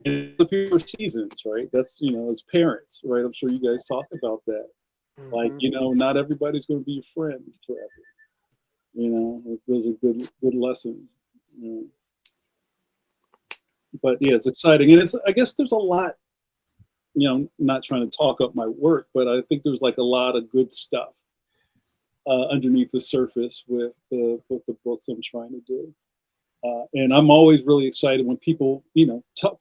and the people are seasons, right? That's as parents, right? I'm sure you guys talk about that. Mm-hmm. Like not everybody's going to be your friend forever. Those are good lessons. But yeah, it's exciting, and I guess there's a lot. Not trying to talk up my work, but I think there's like a lot of good stuff underneath the surface with the books I'm trying to do. And I'm always really excited when people,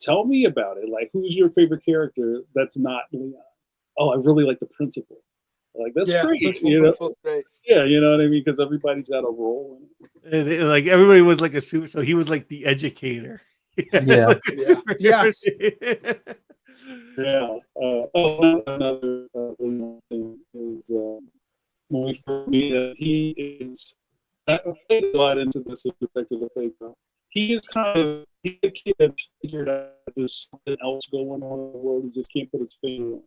tell me about it. Like, who's your favorite character that's not Leon? Oh, I really like the principal. Like, that's great. Great. Yeah, you know what I mean? Because everybody's got a role in it. And like everybody was like a super, so he was like the educator. Yeah. Like a Yeah. superhero. Yes. Yeah. Another thing is when we first meet, he is. I played a lot into this in Detective Effect. He is he's a kid that figured out there's something else going on in the world. He just can't put his finger on it.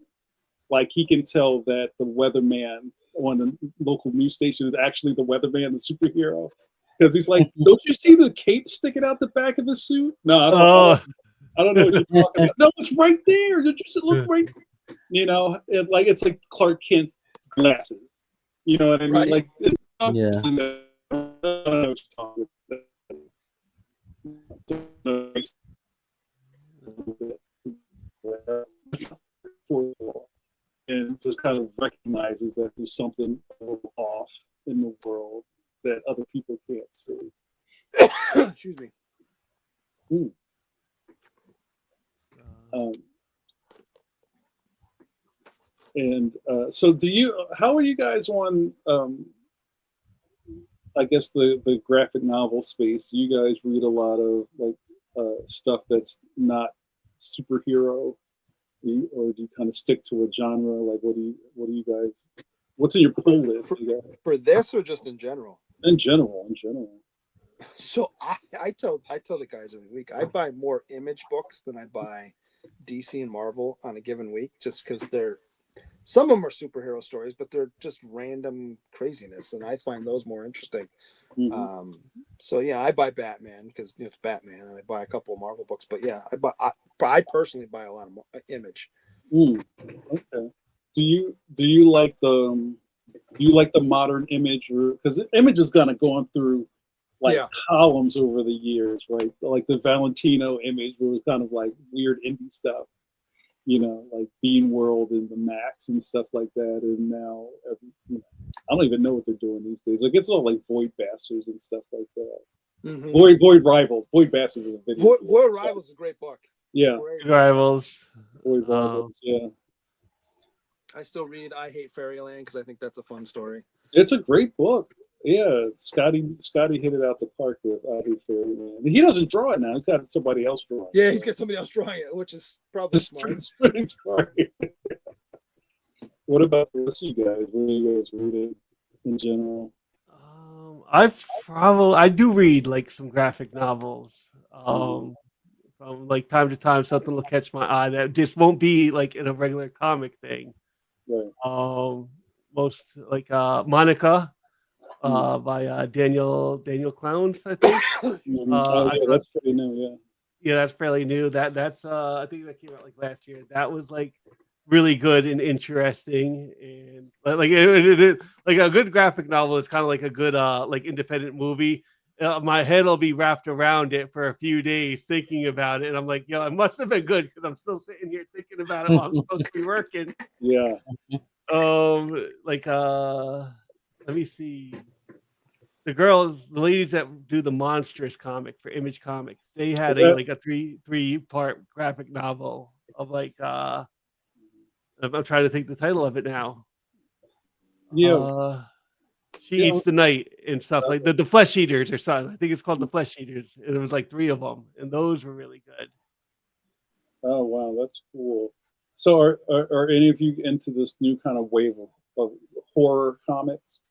Like, he can tell that the weatherman on the local news station is actually the weatherman, the superhero. Because he's like, don't you see the cape sticking out the back of his suit? No, I don't know what you're talking about. No, it's right there. Did you look right? It's like Clark Kent's glasses. You know what I mean? Right. Like, it's Yeah. I don't know what you're talking about. And just kind of recognizes that there's something a little off in the world that other people can't see. Excuse me. So how are you guys on, I guess, the graphic novel space? Do you guys read a lot of stuff that's not superhero, or do you kind of stick to a genre? Like, what do you guys, what's in your pull list? For this, or just in general? In general. So I tell the guys every week, I buy more Image books than I buy DC and Marvel on a given week, just because some of them are superhero stories, but they're just random craziness, and I find those more interesting. Mm-hmm. So yeah, I buy Batman because it's Batman, and I buy a couple of Marvel books. But yeah, I personally buy a lot of Image. Okay. Do you like the modern Image? Because Image has kind of gone through columns over the years, right? Like the Valentino Image, where it was kind of like weird indie stuff, like Bean World and the Max and stuff like that. And now, I don't even know what they're doing these days. Like, it's all like Void Bastards and stuff like that. Mm-hmm. Void Rivals. Void Bastards is a video. Void Rivals is a great book. Yeah. Rivals. Void Rivals. Yeah. I still read I Hate Fairyland because I think that's a fun story. It's a great book. Yeah, Scotty hit it out the park with I Hate Fairyland. He doesn't draw it now. He's got somebody else drawing it. Yeah, he's got somebody else drawing it, which is probably smart. It's pretty smart. What about the rest of you guys? What are you guys reading in general? I do read like some graphic novels. From like time to time, something will catch my eye that just won't be like in a regular comic thing. Right. Most like Monica. By Daniel Clowns, I think. That's pretty new. Yeah. Yeah, that's fairly new. That's I think that came out like last year. That was like really good and interesting, and like like a good graphic novel is kind of like a good like independent movie. My head will be wrapped around it for a few days thinking about it, and I'm like, yo, it must have been good because I'm still sitting here thinking about it while I'm supposed to be working. Yeah. Let me see. The ladies that do the Monstrous comic for Image Comics, they had a three-part graphic novel of like I'm trying to think the title of it now. Yeah. She Eats the Night and stuff like the Flesh Eaters or something. I think it's called the Flesh Eaters, and it was like 3 of them, and those were really good. Oh wow, that's cool. So are any of you into this new kind of wave of horror comics?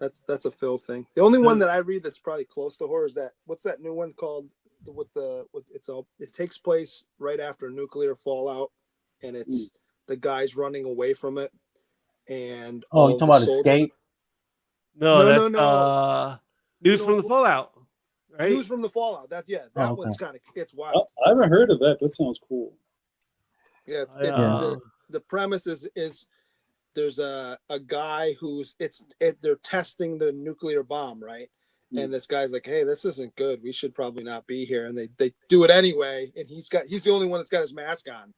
That's a Phil thing. The only one that I read that's probably close to horror is what's that new one called? It takes place right after nuclear fallout, and it's the guys running away from it. And you're talking about Escape? No. News from the Fallout, right? News from the Fallout. One's kind of it's wild. I haven't heard of that. That sounds cool. Yeah, the premise is there's a guy they're testing the nuclear bomb, right? And this guy's like, hey, this isn't good. We should probably not be here. And they do it anyway. And he's the only one that's got his mask on.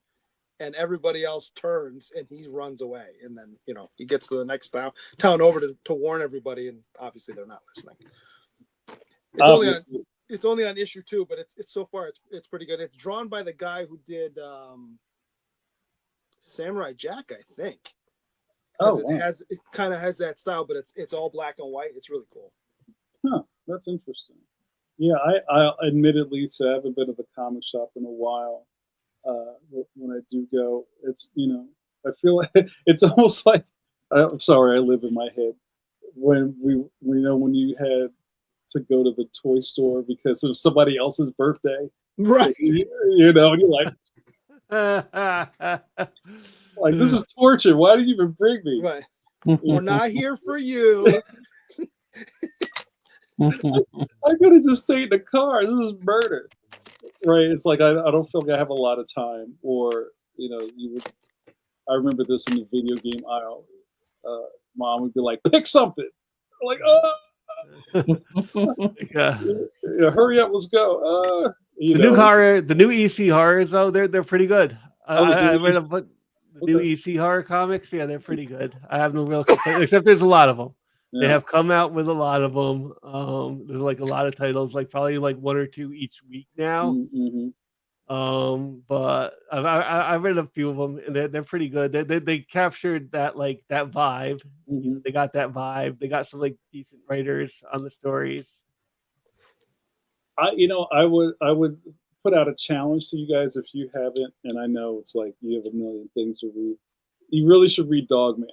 And everybody else turns and he runs away. And then, he gets to the next town over to warn everybody. And obviously they're not listening. It's only on issue 2, but it's so far it's pretty good. It's drawn by the guy who did Samurai Jack, I think. Oh, it kind of has that style, but it's all black and white. It's really cool. Huh, that's interesting. Yeah, I admittedly say I haven't been to the comic shop in a while. When I do go, it's I feel like it's almost like I'm sorry, I live in my head. When when you had to go to the toy store because of somebody else's birthday, right? And you're like, like this is torture. Why did you even bring me? Right. We're not here for you. I could have just stayed in the car. This is murder, right? It's like I don't feel like I have a lot of time, or I remember this in the video game aisle. Mom would be like, "Pick something." I'm like, hurry up, let's go. The new EC horrors though, they're pretty good. I read the new EC horror comics. Yeah, they're pretty good. I have no real complaint, except there's a lot of them. Yeah. They have come out with a lot of them. There's like a lot of titles, like probably like 1 or 2 each week now. Mm-hmm. But I read a few of them, and they're pretty good. They captured that vibe. Mm-hmm. They got that vibe. They got some like decent writers on the stories. I would put out a challenge to you guys if you haven't, and I know it's like you have a million things to read. You really should read Dogman.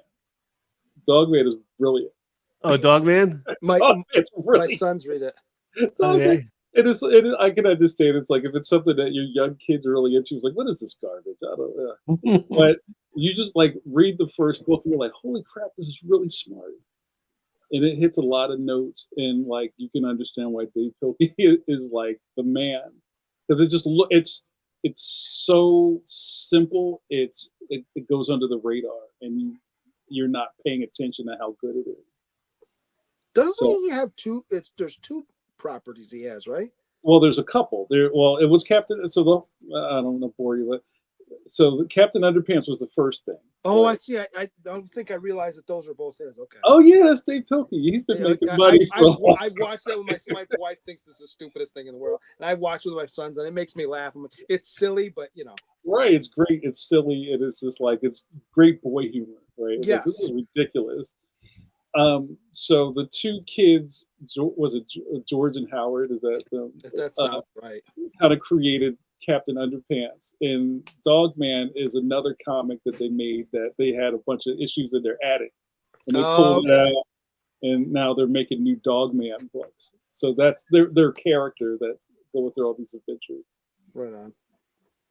Dogman is brilliant. Oh, Dogman! My sons read it. Okay. It is. I can understand. It's like if it's something that your young kids are really into, it's like, what is this garbage? I don't know. But you just like read the first book and you're like, holy crap, this is really smart. And it hits a lot of notes, and like you can understand why Dave Pilkey is like the man, because it's so simple. It goes under the radar, and you're not paying attention to how good it is. Doesn't he have 2? There's 2 properties he has, right? Well, there's a couple. It was Captain. So I don't want to bore you, but so Captain Underpants was the first thing. Oh, right? I see. I don't think I realized that those are both his. Okay. Oh yeah, that's Dave Pilkey. He's been making money. I've watched that with my wife. Thinks this is the stupidest thing in the world, and I watched it with my sons, and it makes me laugh. It's silly, but Right, it's great. It's silly. It is just like it's great boy humor, right? Yes. Like, this is ridiculous. So the 2 kids, was it George and Howard? Is that them? That sounds right. Kind of created Captain Underpants, and Dogman is another comic that they made that they had a bunch of issues in their attic, and they pulled it out, and now they're making new Dogman books. So that's their character that's going through all these adventures. Right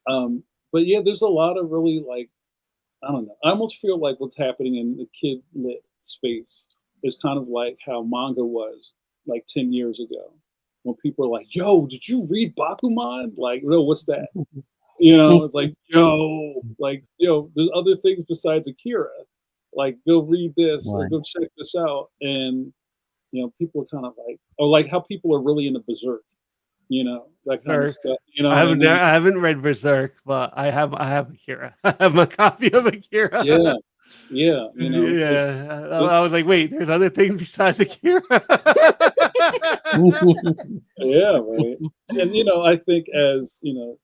on. But yeah, there's a lot of really like, I don't know. I almost feel like what's happening in the kid lit space is kind of like how manga was like 10 years ago, when people are like, yo, did you read Bakuman? Like, no, what's that? It's like, there's other things besides Akira. Like, go read this or go check this out. And, people are kind of like, like how people are really into Berserk, that kind of stuff. I haven't read Berserk, but I have Akira. I have my copy of Akira. Yeah. I was like, wait, there's other things besides Akira. Yeah, right. And I think as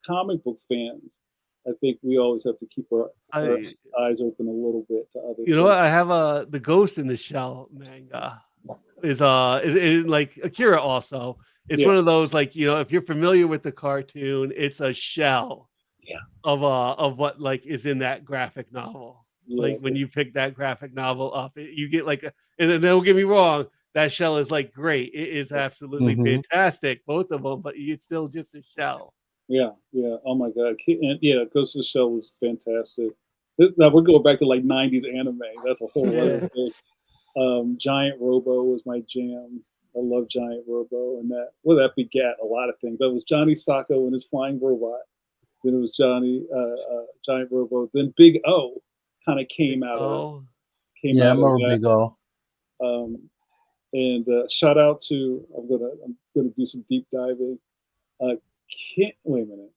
comic book fans, I think we always have to keep our eyes open a little bit to other. You know what? I have the Ghost in the Shell manga. Is like Akira also. It's one of those like if you're familiar with the cartoon, it's a shell of what like is in that graphic novel. Like when you pick that graphic novel up, you get like and then don't get me wrong, that shell is like great. It is absolutely fantastic, both of them, but it's still just a shell. Yeah. Oh my god. And Ghost of the Shell was fantastic. Now we're going back to like 90s anime. That's a whole other thing. Giant Robo was my jam. I love Giant Robo, and that begat a lot of things. That was Johnny Sacco and his flying robot. Then it was Giant Robo. Then Big O kind of came out of. I remember Big O. And shout out to I'm gonna do some deep diving. Wait a minute,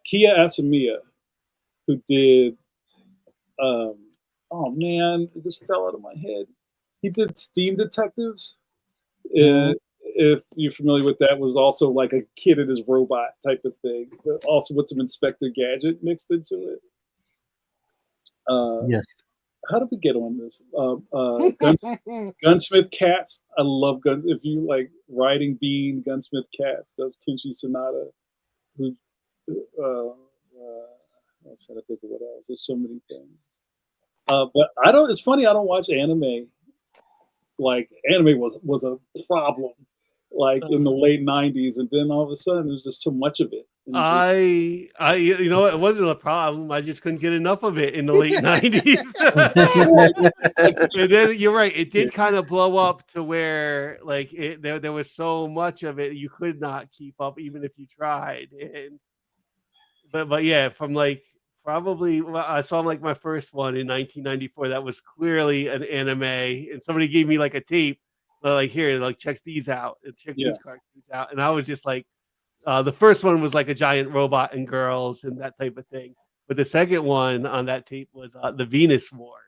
Kia Asamiya, who did oh man, it just fell out of my head. He did Steam Detectives. If you're familiar with that, was also like a kid and his robot type of thing. Also with some Inspector Gadget mixed into it. Yes. How did we get on this? Gunsmith Cats. I love guns. If you like Riding Bean, Gunsmith Cats. That's Kenshi Sonata. Who? I'm trying to think of what else. There's so many things. But I don't. It's funny. I don't watch anime. Like anime was a problem, like in the late '90s, and then all of a sudden there's just too much of it. You know, it wasn't a problem. I just couldn't get enough of it in the late '90s. And then you're right; it did kind of blow up to where, like, there was so much of it you could not keep up, even if you tried. But yeah, from like probably I saw like my first one in 1994. That was clearly an anime, and somebody gave me like a tape, like here, like check these out, and check these cartoons out, and I was just like. The first one was like a giant robot and girls and that type of thing. But the second one on that tape was the Venus Wars.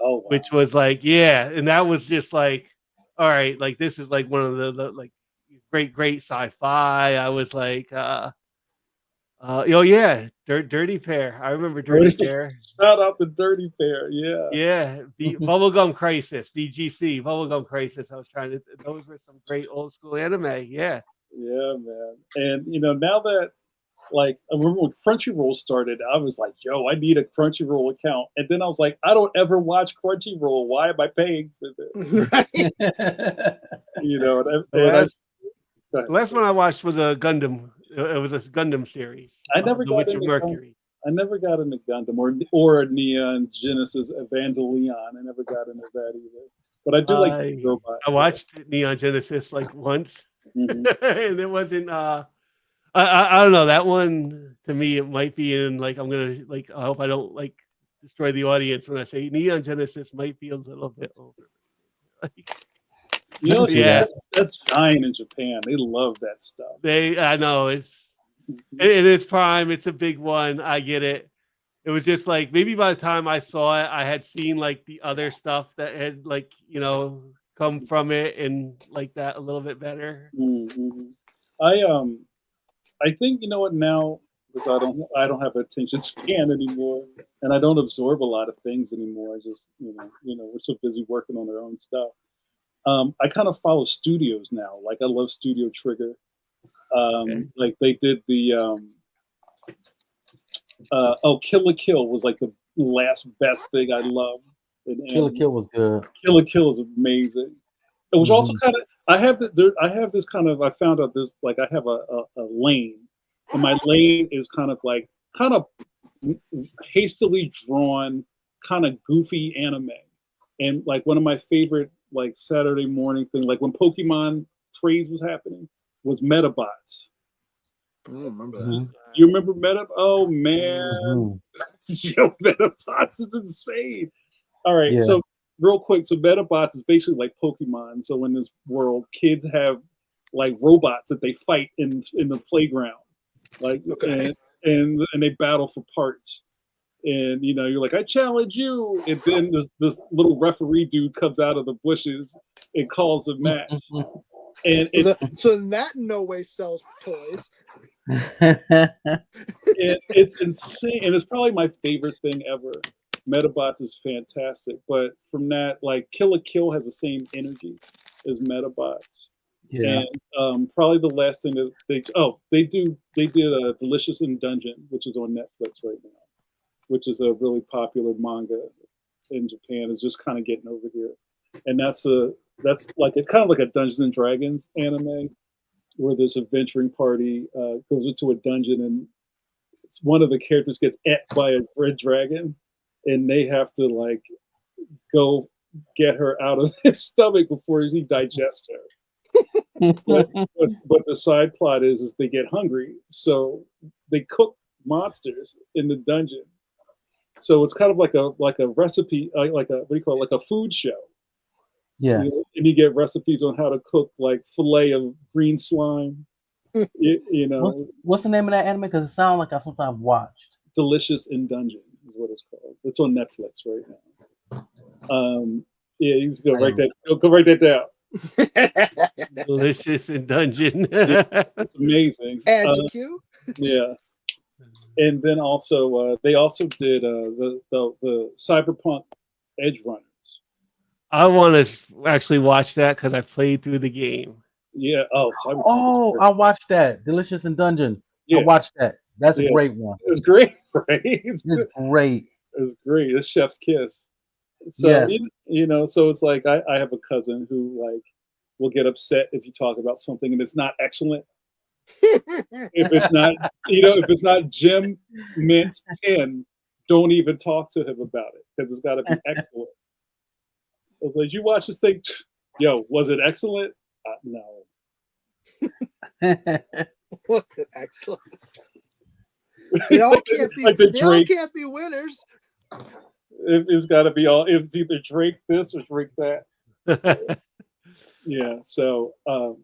Oh, wow. Which was like, yeah. And that was just like, all right, like this is like one of the like great sci-fi. I was like, oh yeah, Dirty Pair. I remember Dirty Pair. Shout out to Dirty Pair, yeah. Yeah, Bubblegum Crisis, BGC, Bubblegum Crisis. I was trying to, those were some great old school anime, yeah. Yeah, man. And you know, now that like I remember when Crunchyroll started, I was like, yo, I need a Crunchyroll account. And then I was like, I don't ever watch Crunchyroll. Why am I paying for this? You know, the last one I watched was a Gundam. It was a Gundam series. I never The got Witch of into Mercury. I never got into Gundam or Neon Genesis Evangelion. I never got into that either. But I do like robots. I watched Neon Genesis like once. Mm-hmm. And it wasn't I don't know, that one to me it might be in like I'm gonna like I hope I don't like destroy the audience when I say Neon Genesis might be a little bit over. You know, yeah, that's dying in Japan. They love that stuff. I know it's in its prime. It's a big one. I get it. It was just like maybe by the time I saw it, I had seen like the other stuff that had like come from it and like that a little bit better. Mm-hmm. I think you know what now because I don't have attention span anymore and I don't absorb a lot of things anymore. I just you know we're so busy working on our own stuff. I kind of follow studios now. Like I love Studio Trigger. Like they did the Kill la Kill was like the last best thing I loved. Kill la Kill was good. Kill la Kill is amazing. It was also kind of I have this kind of I found out this like I have a lane, and my lane is kind of hastily drawn, kind of goofy anime, and like one of my favorite like Saturday morning thing, like when Pokemon craze was happening, was Metabots. I don't remember that. You remember Metabots? Oh man, yo, Metabots is insane. All right, so real quick, so Metabots is basically like Pokemon. So in this world, kids have like robots that they fight in the playground, like and they battle for parts. And you're like, I challenge you, and then this little referee dude comes out of the bushes and calls a match. And so that in no way sells toys. It's insane, and it's probably my favorite thing ever. Metabots is fantastic, but from that, like Kill la Kill has the same energy as Metabots. Yeah. And probably the last thing that they did a Delicious in Dungeon, which is on Netflix right now, which is a really popular manga in Japan. Is just kind of getting over here, and that's like it's kind of like a Dungeons and Dragons anime, where this adventuring party goes into a dungeon and one of the characters gets ate by a red dragon, and they have to like go get her out of his stomach before he digests her. but the side plot is they get hungry, so they cook monsters in the dungeon. So it's kind of like a recipe, like a what do you call it, like a food show. Yeah. And you get recipes on how to cook like fillet of green slime. You know, What's the name of that anime? Because it sounds like I sometimes watched. Delicious in Dungeon is what it's called. It's on Netflix right now. Yeah, you just go write that down. Delicious in Dungeon. It's amazing. Add to queue. Yeah. And then also they also did the Cyberpunk Edge Runners. I want to actually watch that because I played through the game. Yeah. Oh, Cyberpunk. Oh, I watched that. Delicious in Dungeon. Yeah. I watched that. That's Yeah. a great one. It's great, right? It's great. It's great. It's chef's kiss. So Yes. you know, so it's like I have a cousin who like will get upset if you talk about something and it's not excellent. If it's not, if it's not Jim Mint 10, don't even talk to him about it because it's got to be excellent. I was like, you watch this thing? Yo, was it excellent? No. Was it excellent? They all can't be. Like the they all Drake. can't be winners. It's got to be all. It's either Drake this or Drake that. Yeah. So, I'll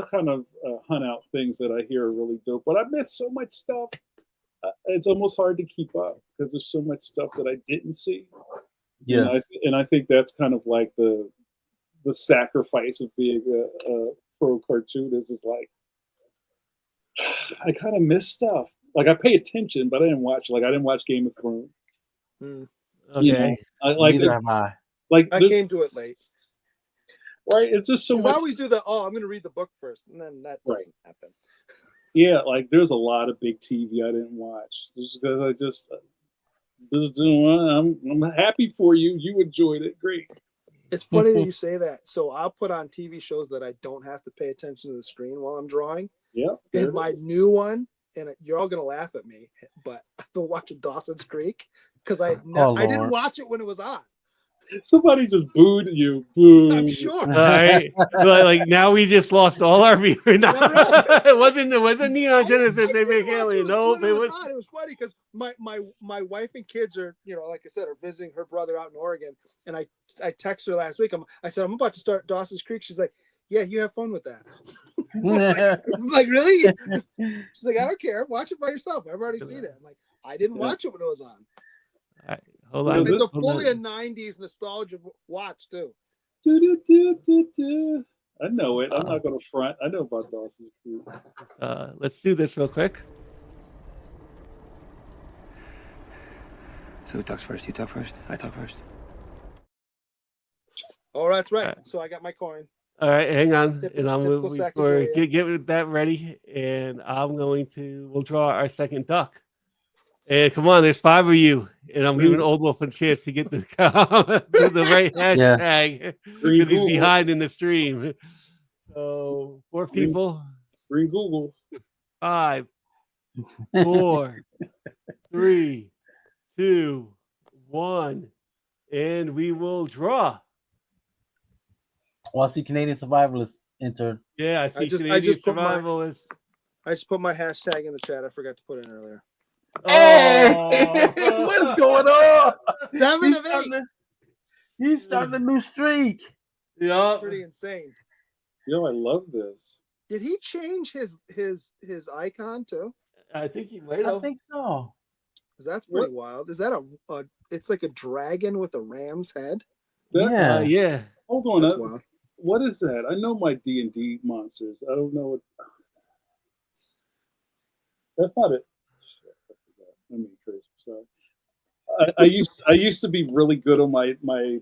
kind of hunt out things that I hear are really dope, but I miss so much stuff. It's almost hard to keep up because there's so much stuff that I didn't see. Yes. And I think that's kind of like the sacrifice of being a pro cartoonist is like I kind of miss stuff. Like I pay attention, but I didn't watch. Like I didn't watch Game of Thrones. Okay. I like Neither it. have I. Like I came to it late. right. It's just so I much. always do the. Oh, I'm going to read the book first, and then that doesn't happen. Yeah, like there's a lot of big TV I didn't watch just because I just I'm happy for you. You enjoyed it, great. It's funny that you say that. So I'll put on TV shows that I don't have to pay attention to the screen while I'm drawing. Yeah. And my new one, and you're all gonna laugh at me, but I've been watching Dawson's Creek because I didn't Lord. watch it when it was on. Somebody just booed you. Boo. I'm sure. All right. Like now we just lost all our viewers. No, it wasn't Neon Genesis. They make alien. No, it it was was. on. It was funny because my wife and kids are, like I said, are visiting her brother out in Oregon, and I texted her last week. I said I'm about to start Dawson's Creek. She's like, yeah, you have fun with that. I'm like, really? She's like, I don't care. Watch it by yourself. I've already seen it. I'm like, I didn't watch it when it was on. All right, hold on. It's hold a on. 90s nostalgia watch too. I know it. I'm not going to front. I know about Dawson's Creek. Let's do this real quick. So who talks first? You talk first? I talk first? Oh, that's right. Right. So I got my coin. All right, hang on, and I'm Typical going Sacagawea. to get that ready, and we'll draw our second duck. And come on, there's 5 of you, and I'm giving Old Wolf a chance to get the right hashtag because he's behind in the stream. So 4 people. Free Google. 5, 4, 3, 2, 1, and we will draw. Well, I see Canadian Survivalists entered. Yeah, I see just Canadian put my- Survivalist. I just put my hashtag in the chat. I forgot to put it in earlier. Hey! Oh. What is going on? 7 He's of 8. He's starting a new streak. Yeah. Pretty insane. I love this. Did he change his icon too? I think he might I have. think so. 'Cause that's pretty wild. Is that a? It's like a dragon with a ram's head. Yeah. Yeah. Hold on. That's wild. What is that? I know my D&D monsters. I don't know what. That's not it. Let me trace myself. I used to be really good on my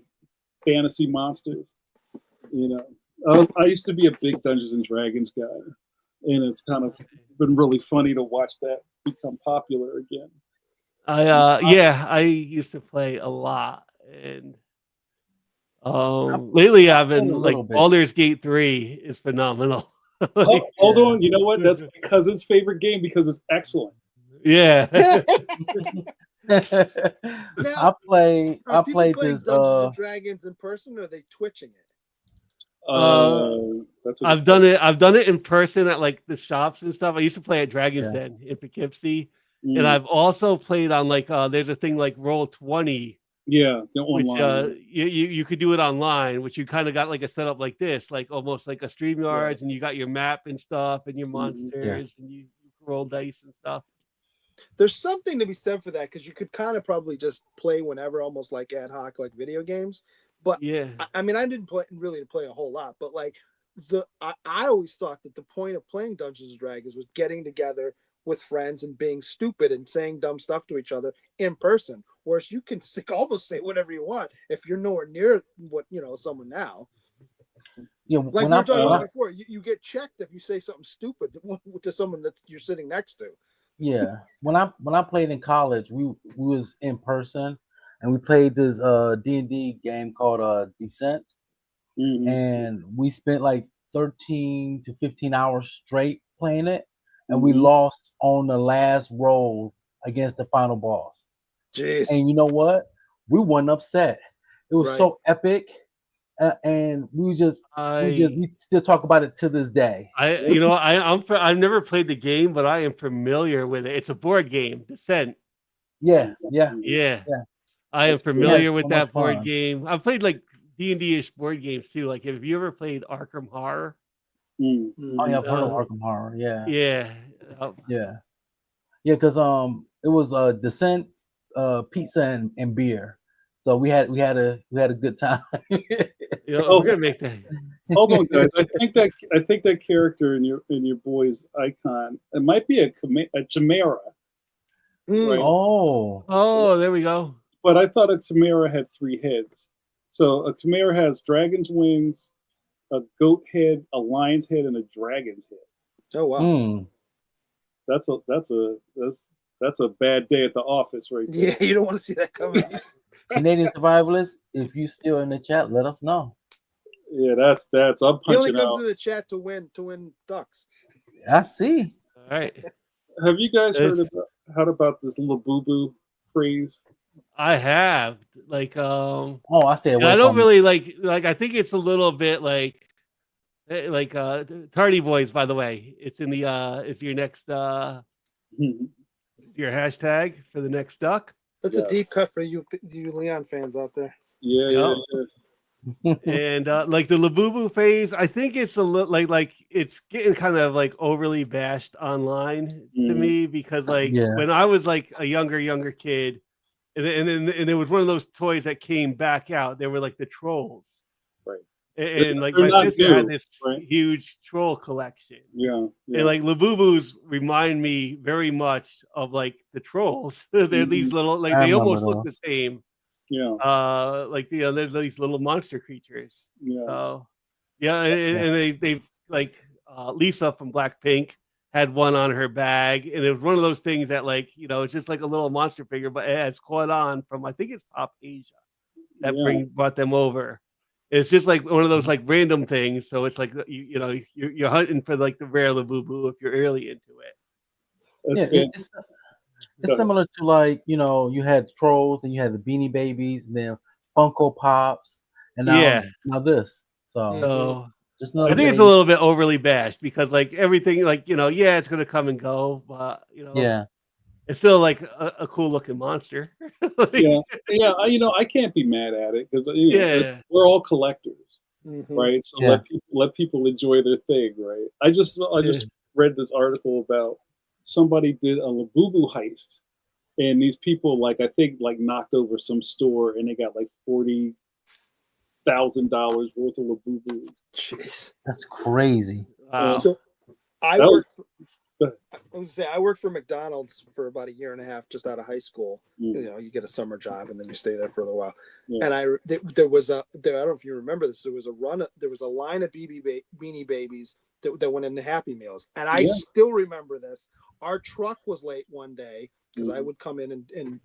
fantasy monsters. I used to be a big Dungeons and Dragons guy, and it's kind of been really funny to watch that become popular again. I used to play a lot, and lately I've been a like little bit. Baldur's Gate 3 is phenomenal. Hold on, you know what? That's my cousin's favorite game because it's excellent. Yeah. I played Are people this playing Dungeons and Dragons in person, or are they twitching it? That's what I've done it in person at like the shops and stuff. I used to play at Dragon's Yeah. Den in Poughkeepsie, and I've also played on like there's a thing like Roll20 Yeah, the which online. you could do it online, which you kind of got like a setup like this, like almost like a StreamYards, Right. and you got your map and stuff and your Mhm. monsters, and you roll dice and stuff. There's something to be said for that because you could kind of probably just play whenever, almost like ad hoc, like video games. But Yeah, I mean, I didn't really play a whole lot, but like I always thought that the point of playing Dungeons and Dragons was getting together with friends and being stupid and saying dumb stuff to each other in person. Whereas you can almost say whatever you want if you're nowhere near what someone now. Yeah, Like we were talking about before, you get checked if you say something stupid to someone that you're sitting next to. yeah, when I played in college, we was in person, and we played this D&D game called Descent, Mhm. and we spent like 13 to 15 hours straight playing it, and we Mhm. lost on the last roll against the final boss. Jeez. And you know what? We weren't upset. It was Right. so epic, and we still talk about it to this day. I've never played the game, but I am familiar with it. It's a board game, Descent. Yeah. Yeah, Yeah. I am That's cool. We had familiar with so that much board fun. game. I've played like D&D-ish board games too. Like, have you ever played Arkham Horror? Mhm. Oh yeah, I've heard of Uh, Arkham Horror. Yeah. Yeah. Yeah, because it was Descent, pizza and beer, so we had a good time. Oh, We're gonna make that. hold on, guys. I think that character in your boy's icon, it might be a chimera, right? Oh, Oh, there we go. But I thought a chimera had 3 heads. So a chimera has dragon's wings, a goat head, a lion's head, and a dragon's head. Oh wow. mm. That's a bad day at the office, right there. Yeah, you don't want to see that coming. Canadian survivalists, if you still in the chat, let us know. Yeah, that's I'm He only punching comes out. to the chat to win ducks. I see. All right. Have you guys heard There's- about this little boo boo phrase? I have like Oh, I stay away I don't from really like I think it's a little bit like Tardy Boys, by the way. It's in the it's your next Mhm. your hashtag for the next duck. That's Yes. a deep cut for you Leon fans out there. Yeah. And like the Labubu phase, I think it's a little like it's getting kind of like overly bashed online to Mhm. me because like Yeah. when I was like a younger kid, and it was one of those toys that came back out. They were like the trolls, Right. and like They're my not sister had new, this right? huge troll collection. Yeah. And like Labubus remind me very much of like the trolls. They're these little like I they remember almost look the same. Yeah. Like there's these little monster creatures. Yeah. So yeah, and they've like Lisa from Blackpink had one on her bag, and it was one of those things that like it's just like a little monster figure, but it has caught on from I think it's Pop Asia that Yeah. brought them over. It's just like one of those like random things. So it's like you're hunting for like the rare Labubu if you're early into it. That's Yeah, fantastic. it's similar to like you had trolls and you had the Beanie Babies and then Funko Pops and now this. So So just I another think it's a thing. little bit overly bashed because like everything like yeah, it's gonna come and go, but Yeah, it's still like a cool looking monster. Like, Yeah. I can't be mad at it because Yeah. we're all collectors, Mhm. right? So Yeah. let people enjoy their thing, right? I just read this article about somebody did a Labubu heist, and these people I think knocked over some store and they got like $40,000 worth of Labubu. Jeez. that's crazy. Wow. So I That was- I worked for McDonald's for about a year and a half just out of high school. Mm. You get a summer job and then you stay there for a little while. Yeah. And there was I don't know if you remember this. There was a line of Beanie Babies that went into Happy Meals, and I still remember this. Our truck was late one day because I would come in and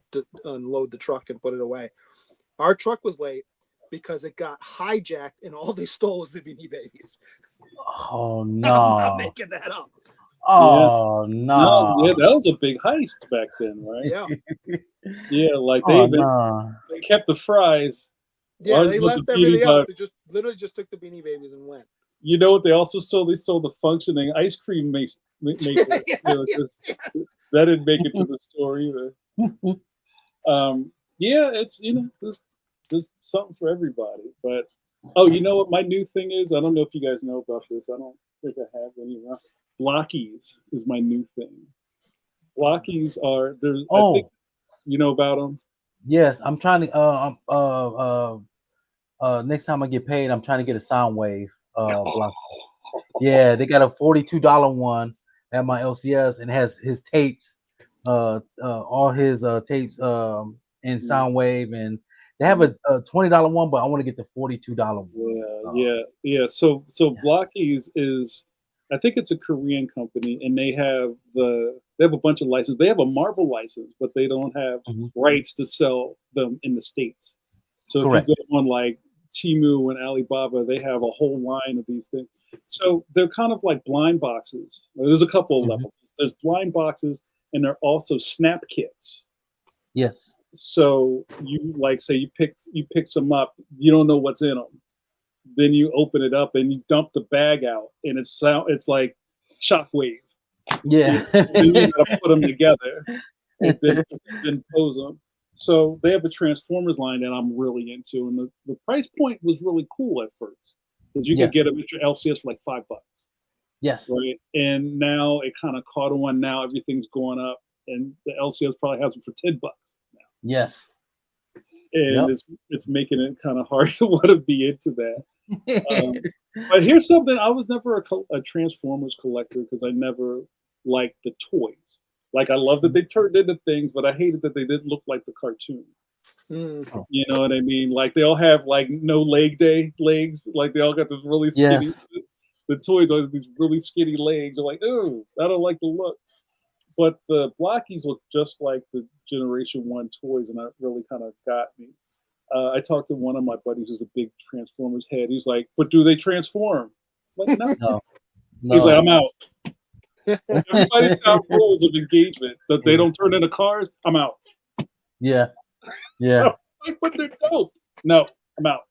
unload the truck and put it away. Our truck was late because it got hijacked and all they stole was the Beanie Babies. Oh I'm no! not making that up. Oh No, no! yeah, that was a big heist back then, right? Yeah. Yeah, like Oh no! they kept the fries. Yeah, Ours they was left the everything Beanie else. Bug. They literally just took the Beanie Babies and went. You know what they also stole? They stole the functioning ice cream maker. Yes. That didn't make it to the store either. Yeah, it's there's something for everybody. But oh, you know what my new thing is? I don't know if you guys know about this. I don't think I have any. Blockies is my new thing. Blockies are there's. I think Oh, you know about them. yes. I'm trying to. Next time I get paid, I'm trying to get a Soundwave block. Yeah, they got a $42 one at my LCS and has his tapes, all his tapes in Mm, Soundwave, and they have mm. a $20 one, but I want to get the $42 one. Yeah. So Yeah. Blockies is, I think it's a Korean company, and they have a bunch of licenses. They have a Marvel license, but they don't have Mhm. rights to sell them in the states. So if you Correct. go on like Temu and Alibaba, they have a whole line of these things. So they're kind of like blind boxes. There's a couple of Mhm. levels. There's blind boxes, and they're also snap kits. Yes. So you like say you pick some up, you don't know what's in them. Then you open it up and you dump the bag out, and it's like shockwave. You Yeah. Then you gotta put them together and then pose them. So they have a Transformers line that I'm really into, and the price point was really cool at first because you could Yes. get them at your LCS for like $5, Yes. right? And now it kind of caught on. Now everything's going up, and the LCS probably has them for $10 now, Yes. and Yep. it's making it kind of hard to want to be into that. Um, but here's something: I was never a Transformers collector because I never liked the toys. Like I love that they turned into things, but I hated that they didn't look like the cartoon. Mm. You know what I mean? Like they all have like no leg day legs. Like they all got this really skinny. Yes. The toys always these really skinny legs. I'm like, oh, I don't like the look. But the Blockies look just like the Generation One toys, and that really kind of got me. I talked to one of my buddies who's a big Transformers head. He's like, "But do they transform?" I'm like, no. No. He's like, No. "I'm out." Everybody's got rules of engagement that they don't turn into cars. I'm out. Yeah. Yeah. Like, but they're dope. No, I'm out.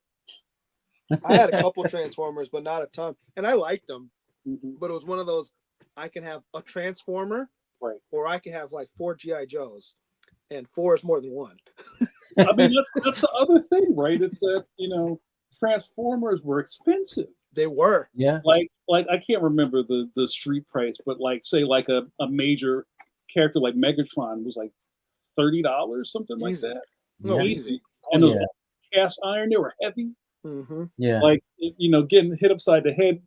I had a couple Transformers, but not a ton, and I liked them. Mhm. But it was one of those I can have a Transformer, Right. or I can have like 4 GI Joes, and 4 is more than one. I mean, that's the other thing, right? It's that Transformers were expensive. They were. Yeah. Like I can't remember the street price, but like say like a major character like Megatron was like $30, something like Easy. that. No, Yeah. easy. And Oh those yeah. cast iron, they were heavy. Mm-hmm. Yeah. Like getting hit upside the head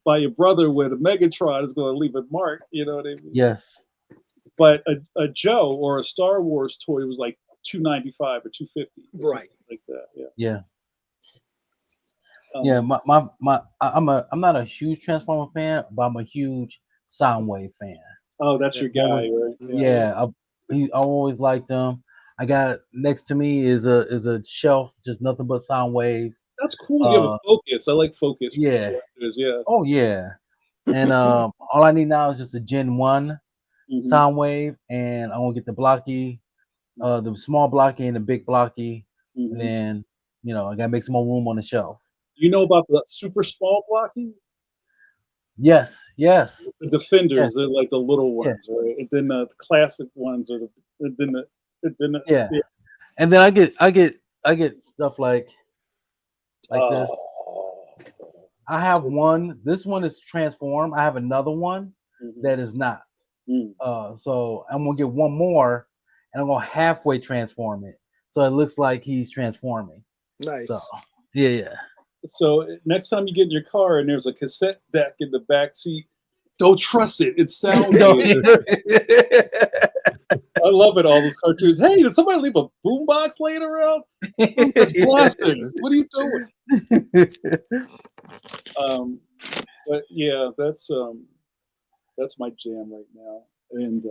by your brother with a Megatron is going to leave a mark. You know what I mean? Yes. But a Joe or a Star Wars toy was like $295 or $250, Right. like that. Yeah. Yeah. Um, Yeah. I'm not a huge Transformer fan, but I'm a huge Soundwave fan. Oh, that's Yeah. your guy, right? Yeah. I always liked them. I got next to me is a shelf, just nothing but sound waves. That's cool. You have a Focus. I like Focus. Yeah. Collectors, yeah. Oh yeah. And all I need now is just a Gen 1 Mhm. sound wave, and I'm gonna get the blocky, the small blocky and the big blocky, Mhm. and then I gotta make some more room on the shelf. You know about the super small blocking? Yes, yes, The Defenders, yes, they're like the little yeah, ones, right? And then the classic ones are yeah. And then I get stuff like this. oh, I have one. This one is transformed. I have another one mhm. that is not. Mm. So I'm gonna get one more, and I'm gonna halfway transform it, so it looks like he's transforming. Nice. So yeah. So next time you get in your car and there's a cassette deck in the back seat, don't trust it. It sounds No. good. I love it. All those cartoons. Hey, did somebody leave a boombox laying around? It's blasting. What are you doing? But yeah, that's my jam right now. And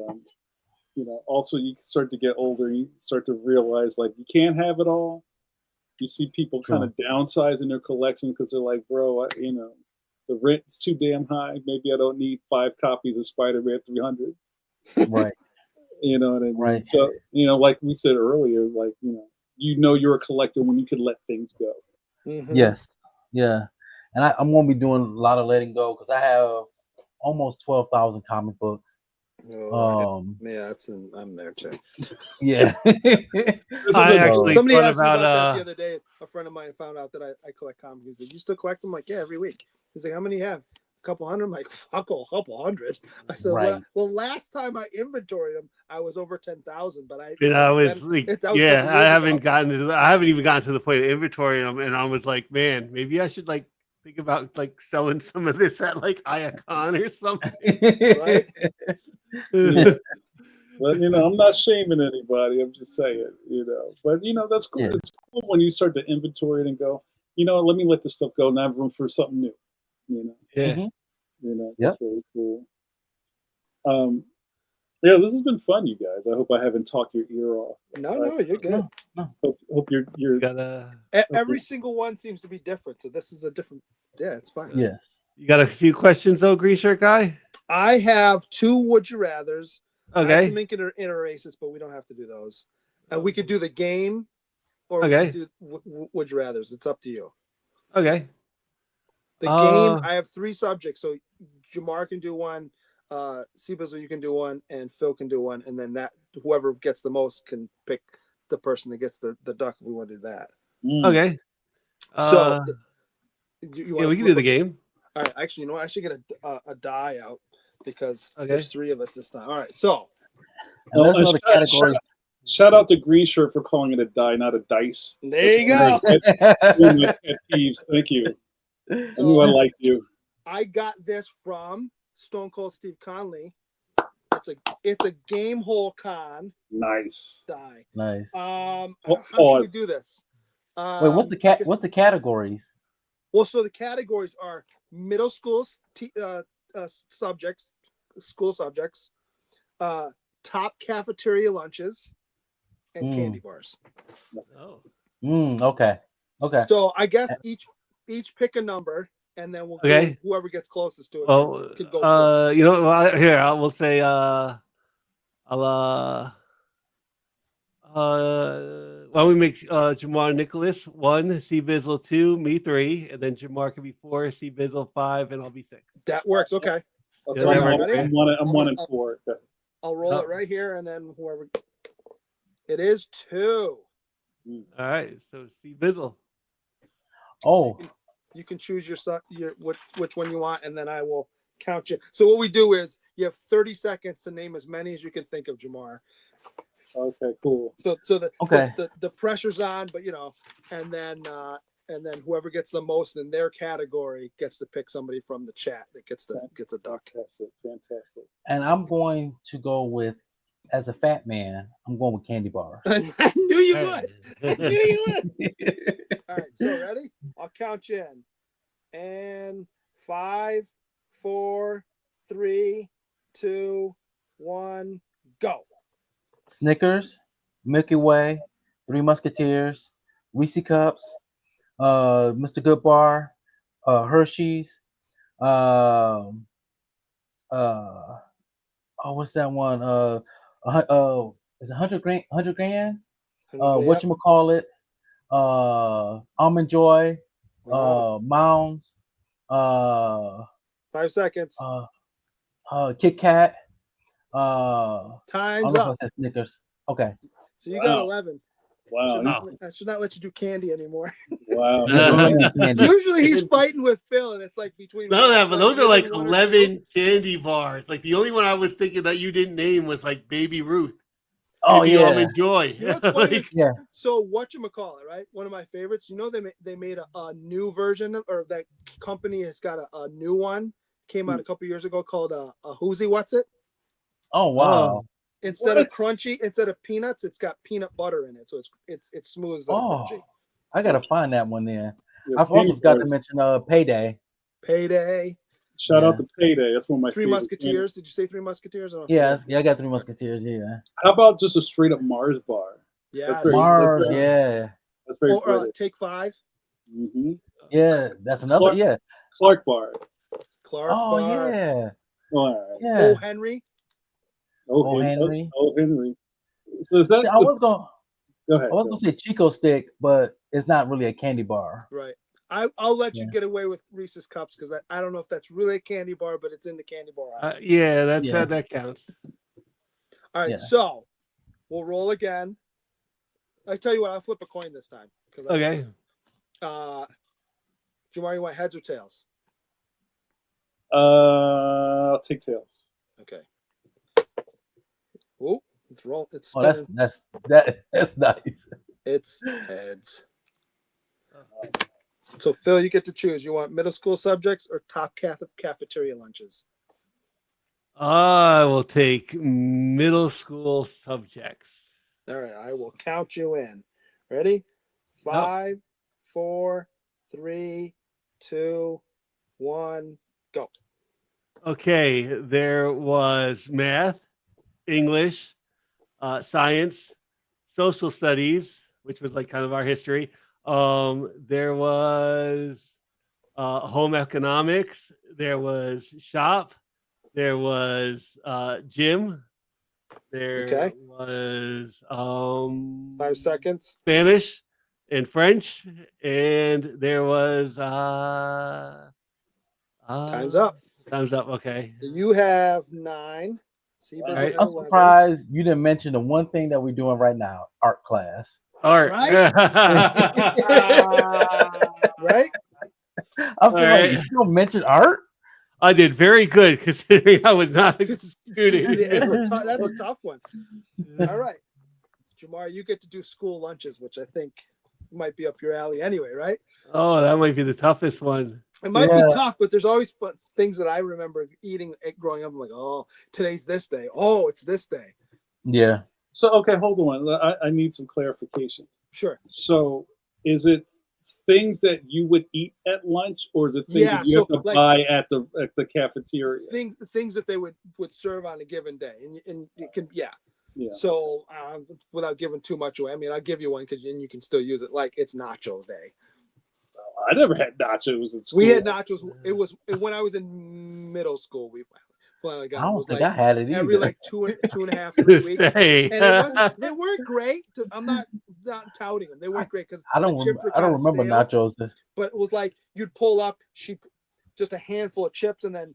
also you start to get older, you start to realize like you can't have it all. You see people kind of downsizing their collection because they're like, bro, the rent's too damn high. Maybe I don't need 5 copies of Spider-Man 300. Right. You know what I mean? Right. So, like we said earlier, like, you're a collector when you can let things go. Mm-hmm. Yes. Yeah. And I'm gonna be doing a lot of letting go because I have almost 12,000 comic books. Yeah, I'm there too. Yeah. I actually Somebody thought asked me about about that the other day. A friend of mine found out that I collect comics. He said, "You still collect them?" I'm like, yeah, every week. He's like, "How many you have?" A couple hundred. I'm like, "Fuck, a couple hundred." I said, Right. "Well, last time I inventoried them, I was over 10,000, but I." and I it's was been- like, that was a yeah, couple I years haven't ago. gotten to I haven't even gotten to the point of inventory them, and I was like, man, maybe I should like think about like selling some of this at like Iacon or something. Right? Yeah. But I'm not shaming anybody. I'm just saying, But that's cool. Yeah. It's cool when you start to inventory it and go, let me let this stuff go and I have room for something new. Yeah. Mhm. That's Yep. really cool. Yeah, this has been fun, you guys. I hope I haven't talked your ear off. No, you're good. Hope you're You gotta Every single one seems to be different, so this is a different. Yeah, it's fine. Yes. you got a few questions though, green shirt guy? I have 2 would you rather's. I have Okay. some interaces, but we don't have to do those. We could do the game, or we Okay. could do would you rather's. It's up to you. Okay. The game, I have 3 subjects, so Jamar can do one, C-Bizzle you can do one, and Phil can do one, and then that whoever gets the most can pick the person that gets the duck. If we want to do that. Okay. So you yeah, we can do the game. All right, actually, you know what? I should get a die out because Okay. there's 3 of us this time. All right, so And let's and know the categories. shout out to Green Shirt for calling it a die, not a dice. there you go. One of my pet peeves. Thank you. I knew I liked you. I got this from Stone Cold Steve Conley. It's a game hole con Nice. die. Nice. How should we do this? Wait, what's the categories? Well, so the categories are middle school subjects, school subjects, top cafeteria lunches, and candy bars. Oh. Okay. So I guess each pick a number, and then we'll Okay. go, whoever gets closest to it Well, can go first. here I will say why don't we make Jamar Nicholas 1, C-Bizzle 2, me 3, and then Jamar can be 4, C-Bizzle 5, and I'll be 6. That works. Okay. That's Yeah, right. that works. I'm 1 and 4. Okay. I'll roll it right here, and then whoever. It is 2. All right, so C-Bizzle. Oh, You can choose which one you want, and then I will count you. So what we do is you have 30 seconds to name as many as you can think of, Jamar. Okay, cool. So Okay. the pressure's on, but and then whoever gets the most in their category gets to pick somebody from the chat that gets a duck. Fantastic. and I'm going to go with, as a fat man, I'm going with candy bars. I knew you would. I knew you would. All right, so ready? I'll count you in. And 5, 4, 3, 2, 1, go. Snickers, Milky Way, Three Musketeers, Reese Cups, Mr. Goodbar, Hershey's, what's that one? Is it 100 grand? 100 grand? Whatchamacallit? Almond Joy, Mounds, 5 seconds. Kit Kat. Time's I don't know up. if I said Snickers. Okay. So you got 11. Wow. I should not let you do candy anymore. Wow. Usually he's fighting with Phil, and it's like between. No, yeah, but those are like 1 or 2. 11 candy bars. Like the only one I was thinking that you didn't name was like Baby Ruth. Oh Baby yeah. Almond Joy. You know what's funny? Like, Yeah. So whatchamacallit, right? One of my favorites. They made a new version or that company has got a new one. Came out a couple years ago called a Whoozy What's It. Oh wow. Instead of crunchy, instead of peanuts, it's got peanut butter in it, so it's smooth as crunchy. I gotta find that one there. Yeah, I've also got to mention Payday. Payday. Shout out to Payday. That's one of my Three favorite Musketeers. Did you say Three Musketeers? Yeah, I got Three Musketeers. Yeah. How about just a straight up Mars bar? Yeah. Mars. Yeah. That's very Take 5. Mm-hmm. Yeah, that's another. Clark bar. Clark Oh bar. yeah. All right. Yeah. Oh Henry. Oh Henry. Oh Henry. So is that? I was gonna. Go ahead. I was gonna say Chico Stick, but it's not really a candy bar. Right. I'll let you get away with Reese's Cups because I don't know if that's really a candy bar, but it's in the candy bar. that counts. All right, Yeah. so we'll roll again. I tell you what, I'll flip a coin this time. Okay. Jamar, you want heads or tails? I'll take tails. Okay. Oh, it's roll. It's Oh, spinning. that's nice. It's heads. So Phil, you get to choose. You want middle school subjects or top cafeteria lunches? I will take middle school subjects. All right, I will count you in. Ready? 5, 4, 3, 2, 1, go. Okay, there was math, English, science, social studies, which was like kind of our history. There was home economics. There was shop. There was gym. There Okay. was 5 seconds. Spanish and French, and there was Time's up. Time's up. Okay. So you have 9. C-Bizzle All right. has I'm 11. surprised you didn't mention the one thing that we're doing right now, art class. All right. Right? I'm sorry, right. you don't mention art? I did very good considering I was not a student. That's a tough one. All right. Jamar, you get to do school lunches, which I think might be up your alley anyway, right? Oh, that might be the toughest one. It might Yeah. be tough, but there's always things that I remember eating growing up. I'm like, oh, today's this day. Oh, it's this day. Yeah. So okay, hold on. I need some clarification. Sure. So is it things that you would eat at lunch, or is it things Yeah, that you so, have to like- buy at the cafeteria? Things that they would serve on a given day, and it can Yeah. So without giving too much away, I mean, I'll give you one because you can still use it. Like it's Nacho Day. I never had nachos in school. We had nachos. It was when I was in middle school. We finally got. I it don't was think like I had it either. every like two and a half, 3 weeks. Say. And they weren't great. I'm not touting them. They weren't great because I don't remember nachos. But it was like you'd pull up, just a handful of chips, and then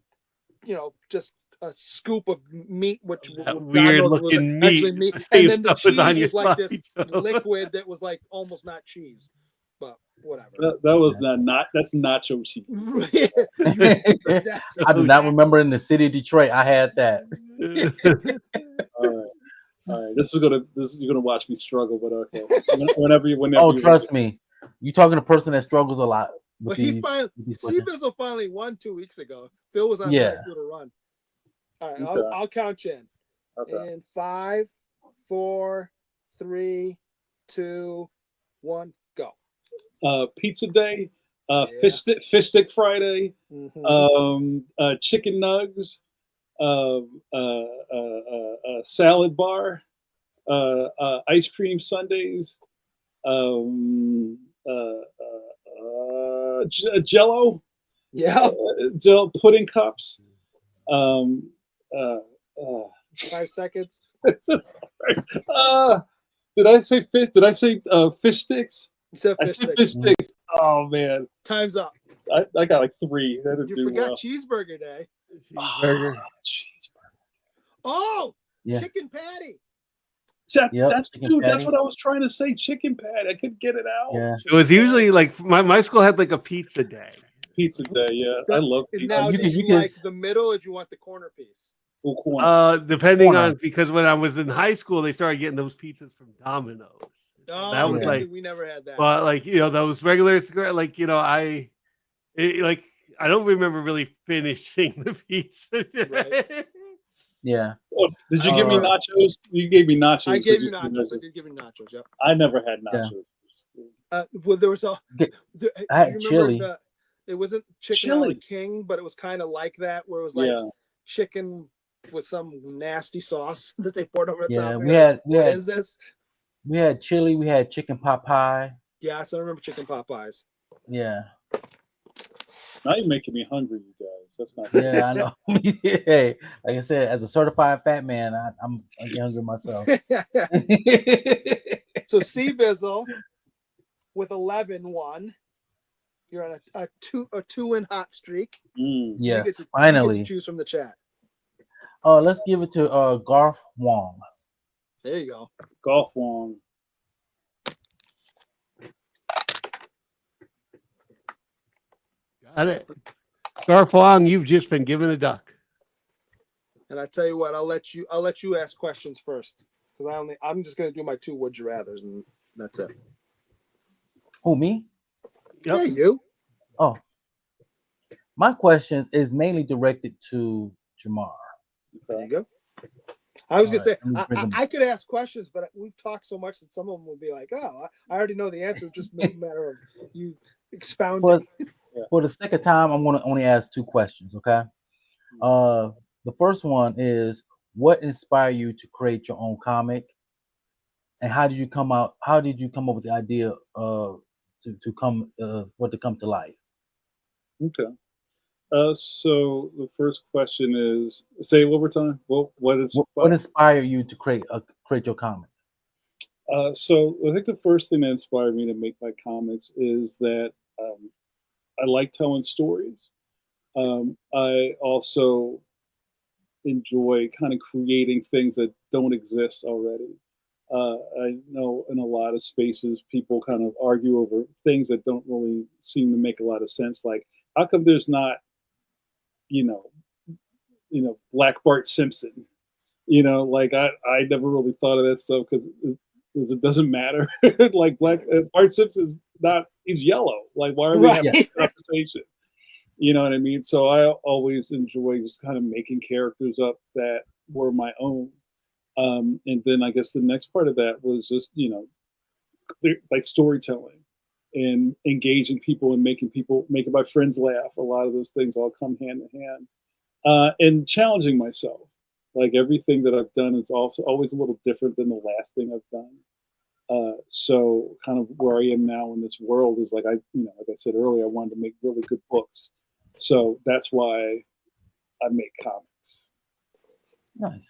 just a scoop of meat, which That God weird knows was looking actually meat. meat. The same And then the stuff was cheese on your was like this slideshow. liquid that was like almost not cheese, but whatever. That was that's nacho cheese. Exactly. I do not remember in the city of Detroit. I had that. All right. This is you're gonna watch me struggle, but okay. Whenever Oh, you trust me, you talking to a person that struggles a lot with But he these. finally, with these questions. C-Bizzle finally won 2 weeks ago. Phil was on Yeah. a nice little run. All right, Okay. I'll count you in. Okay. In 5, 4, 3, 2, 1, go. Pizza day, Yeah. fish stick Friday, Mhm. chicken nugs, salad bar, ice cream sundaes, Jello, Yeah. pudding cups. 5 seconds. Did I say fish? Did I say fish sticks? You said I fish said stick. fish sticks. Oh man, Time's up. I got like 3. That didn't You do forgot well. cheeseburger day. Cheeseburger. Oh, Yeah. chicken patty. Yep, That's chicken that's patty. what I was trying to say. Chicken patty. I couldn't get it out. Yeah. It was usually like my school had like a pizza day. Pizza day. Yeah, I love pizza. Now, You did can- you you can- like the middle or do you want the corner piece? Full corn. Depending Corner. on because when I was in high school, they started getting those pizzas from Domino's. Oh, That was okay, like- see, we never had that. But like those regular cigarette, like I don't remember really finishing the pizza. Right. Yeah. Oh, did you give me nachos? You gave me nachos. I 'cause gave you said nachos. I did give you nachos. Yep. I never had Yeah. nachos. Well, there was a. Get- Do I had you remember chili. it wasn't chicken Chili. a la king, but it was kind of like that, where it was like Yeah. chicken with some nasty sauce that they poured over the Yeah. top. We had What is this? we had chili. We had chicken pot pie. Yes, I remember chicken pot pies. Yeah. Now you're making me hungry, you guys. That's not. Yeah, I know. Hey, like I said, as a certified fat man, I'm younger myself. So C-Bizzle with 11-1. You're on a two-win hot streak. Mm. So you Yes, get to finally. choose from the chat. Let's give it to Garth Wong. There you go. Golf Wong. Got it. Garfong, you've just been given a duck. And I tell you what, I'll let you ask questions first because I'm just gonna do my 2 would you rather's and that's it. Who, me? Yep. Yeah, you. Oh, my questions is mainly directed to Jamar. There you go. I was All gonna say right, let me bring him. I could ask questions, but we've talked so much that some of them would be like, "Oh, I already know the answer." It's just a matter of you expounding. For the second time, I'm gonna only ask 2 questions. Okay. The first one is, what inspired you to create your own comic, and how did you come up with the idea to come to life? Okay. So the first question is, say it one more time. What is What inspired you to create your comic? So I think the first thing that inspired me to make my comics is that I like telling stories. I also enjoy kind of creating things that don't exist already. I know in a lot of spaces people kind of argue over things that don't really seem to make a lot of sense. Like, how come there's not, you know, Black Bart Simpson? Like I never really thought of that stuff because it doesn't matter. Like Bart Simpson's not, he's yellow. Like, why are we having Right. this conversation? You know what I mean? So I always enjoy just kind of making characters up that were my own. And then I guess the next part of that was just, like storytelling and engaging people and making my friends laugh. A lot of those things all come hand in hand. And challenging myself. Like everything that I've done is also always a little different than the last thing I've done. So kind of where I am now in this world is like like I said earlier, I wanted to make really good books. So that's why I make comics. Nice.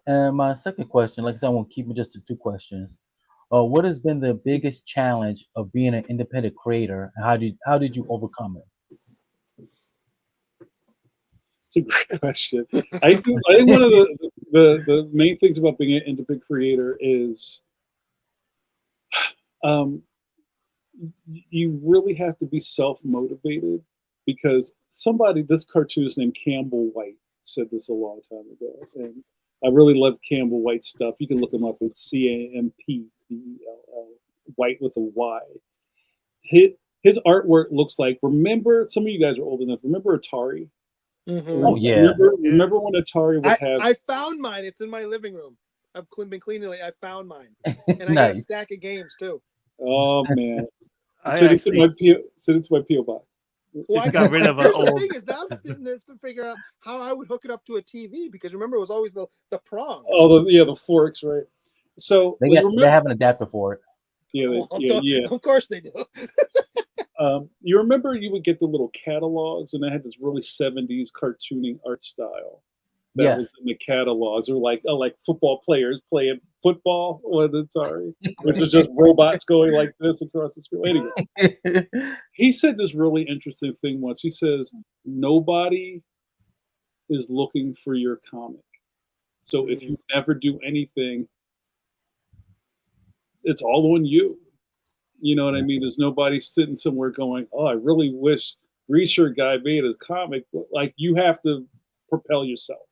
And my second question, like I said, I won't keep it just to 2 questions. What has been the biggest challenge of being an independent creator, and how did you overcome it? It's a great question. I think one of the main things about being an independent creator is you really have to be self-motivated, because this cartoonist named Campbell White said this a long time ago, and I really love Campbell White's stuff. You can look him up with CAMPBELL, White with a Y. His artwork looks like, remember, some of you guys are old enough, remember Atari? Mhm. Oh yeah. Remember when Atari would have... I found mine. It's in my living room. I've been cleaning it. I found mine, and I got a Nice. stack of games too. Oh man, I send it to my actually PO box. Well, got rid of an here's the old. thing is now I'm sitting there to figure out how I would hook it up to a TV, because remember it was always the prongs. Oh, the forks, right? So They have an adapter for it. Yeah. Of course they do. You remember you would get the little catalogs, and they had this really 70s cartooning art style that Yes. was in the catalogs, or like football players playing football with Atari, which is just robots going like this across the screen. Anyway, he said this really interesting thing once. He says, nobody is looking for your comic. So if you never do anything, it's all on you. You know what I mean? There's nobody sitting somewhere going, oh, I really wish Research Guy made a comic. Like, you have to propel yourself,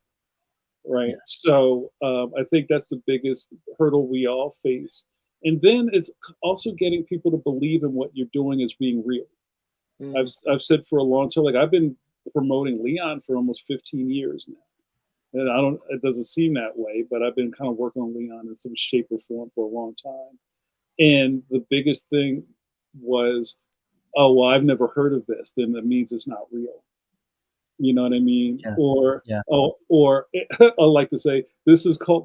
right? Yeah. So I think that's the biggest hurdle we all face. And then it's also getting people to believe in what you're doing as being real. I've said for a long time, like, I've been promoting Leon for almost 15 years now. And it doesn't seem that way, but I've been kind of working on Leon in some shape or form for a long time. And the biggest thing was, oh, well, I've never heard of this, then that means it's not real. You know what I mean? Yeah. Or, Yeah. or I like to say,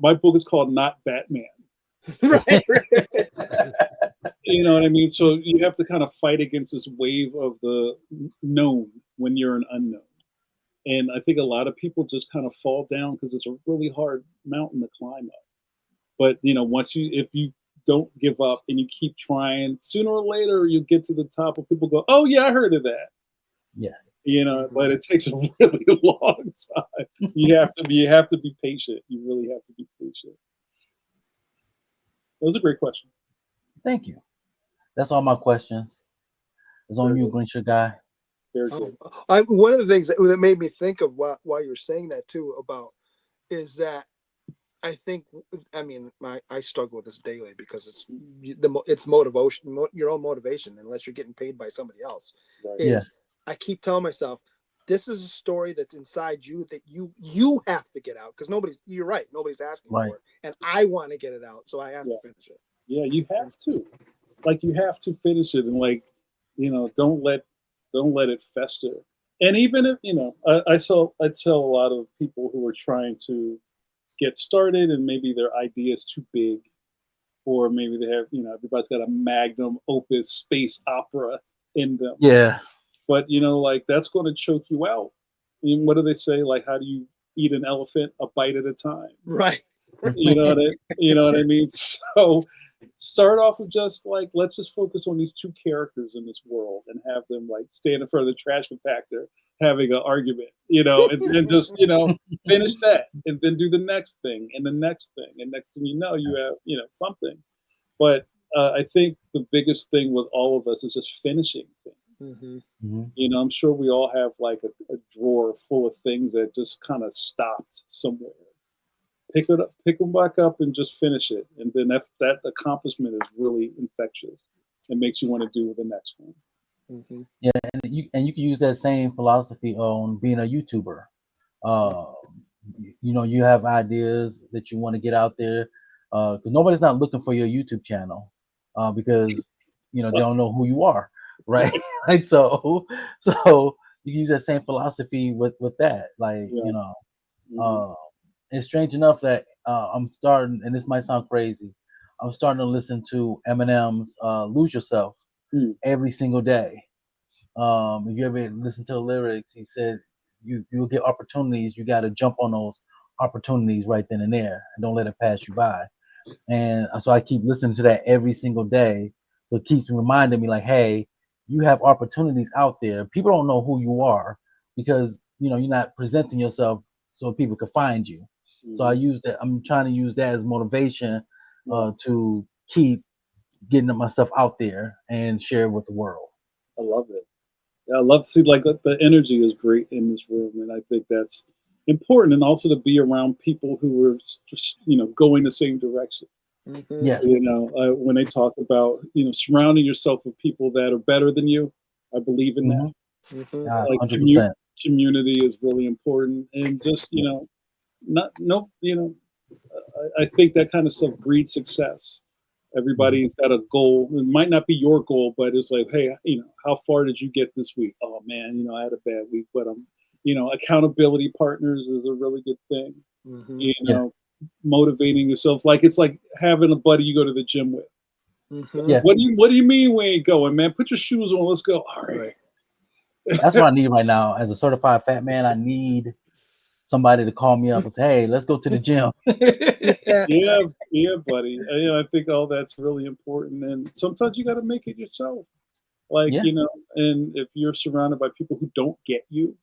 my book is called Not Batman. Right. You know what I mean? So you have to kind of fight against this wave of the known when you're an unknown. And I think a lot of people just kind of fall down because it's a really hard mountain to climb up. But, if you don't give up and you keep trying, sooner or later you get to the top, and people go, oh yeah, I heard of that. Yeah. But it takes a really long time. You have to be patient. You really have to be patient. That was a great question. Thank you. That's all my questions. It's on you, Grinch guy. Very good. One of the things that made me think of while you're saying that too about is that I think, I mean, I struggle with this daily because it's motivation, your own motivation, unless you're getting paid by somebody else. Right. Is I keep telling myself, this is a story that's inside you that you have to get out, because you're right, nobody's asking for it, and I want to get it out, so I have to finish it. Yeah, you have to. Like, you have to finish it, and don't let it fester. And even if I tell a lot of people who are trying to get started, and maybe their idea is too big, or maybe they have everybody's got a magnum opus space opera in them. Yeah. But that's going to choke you out. I mean, what do they say? Like, how do you eat an elephant? A bite at a time. Right. You know what I mean? So start off with just let's just focus on these two characters in this world and have them stand in front of the trash compactor having an argument, and just finish that, and then do the next thing and the next thing, and next thing you have something. But I think the biggest thing with all of us is just finishing things. I'm sure we all have a drawer full of things that just kind of stopped somewhere. Pick them back up and just finish it. And then that accomplishment is really infectious and makes you want to do the next one. Yeah, and you can use that same philosophy on being a YouTuber. You have ideas that you want to get out there, because nobody's not looking for your YouTube channel, because they don't know who you are, right? So you can use that same philosophy with that, it's strange enough that I'm starting, and this might sound crazy, I'm starting to listen to Eminem's "Lose Yourself" every single day. If you ever listen to the lyrics, he said you'll get opportunities. You got to jump on those opportunities right then and there, and don't let it pass you by. And so I keep listening to that every single day. So it keeps reminding me, hey, you have opportunities out there. People don't know who you are because you're not presenting yourself so people can find you. So I use that. I'm trying to use that as motivation to keep getting my stuff out there and share it with the world. I love it. I love to see the energy is great in this room, and I think that's important, and also to be around people who are just going the same direction. Yes. When they talk about surrounding yourself with people that are better than you, I believe in that. 100%. Community is really important, and just I think that kind of stuff breeds success. Everybody's got a goal. It might not be your goal, but it's hey, how far did you get this week? Oh man, I had a bad week, but accountability partners is a really good thing. Motivating yourself, it's like having a buddy you go to the gym with. Yeah. What do you mean we ain't going, man? Put your shoes on. Let's go. All right. That's what I need right now. As a certified fat man, I need somebody to call me up and say, "Hey, let's go to the gym." yeah, buddy. I think all that's really important, and sometimes you got to make it yourself. And if you're surrounded by people who don't get you,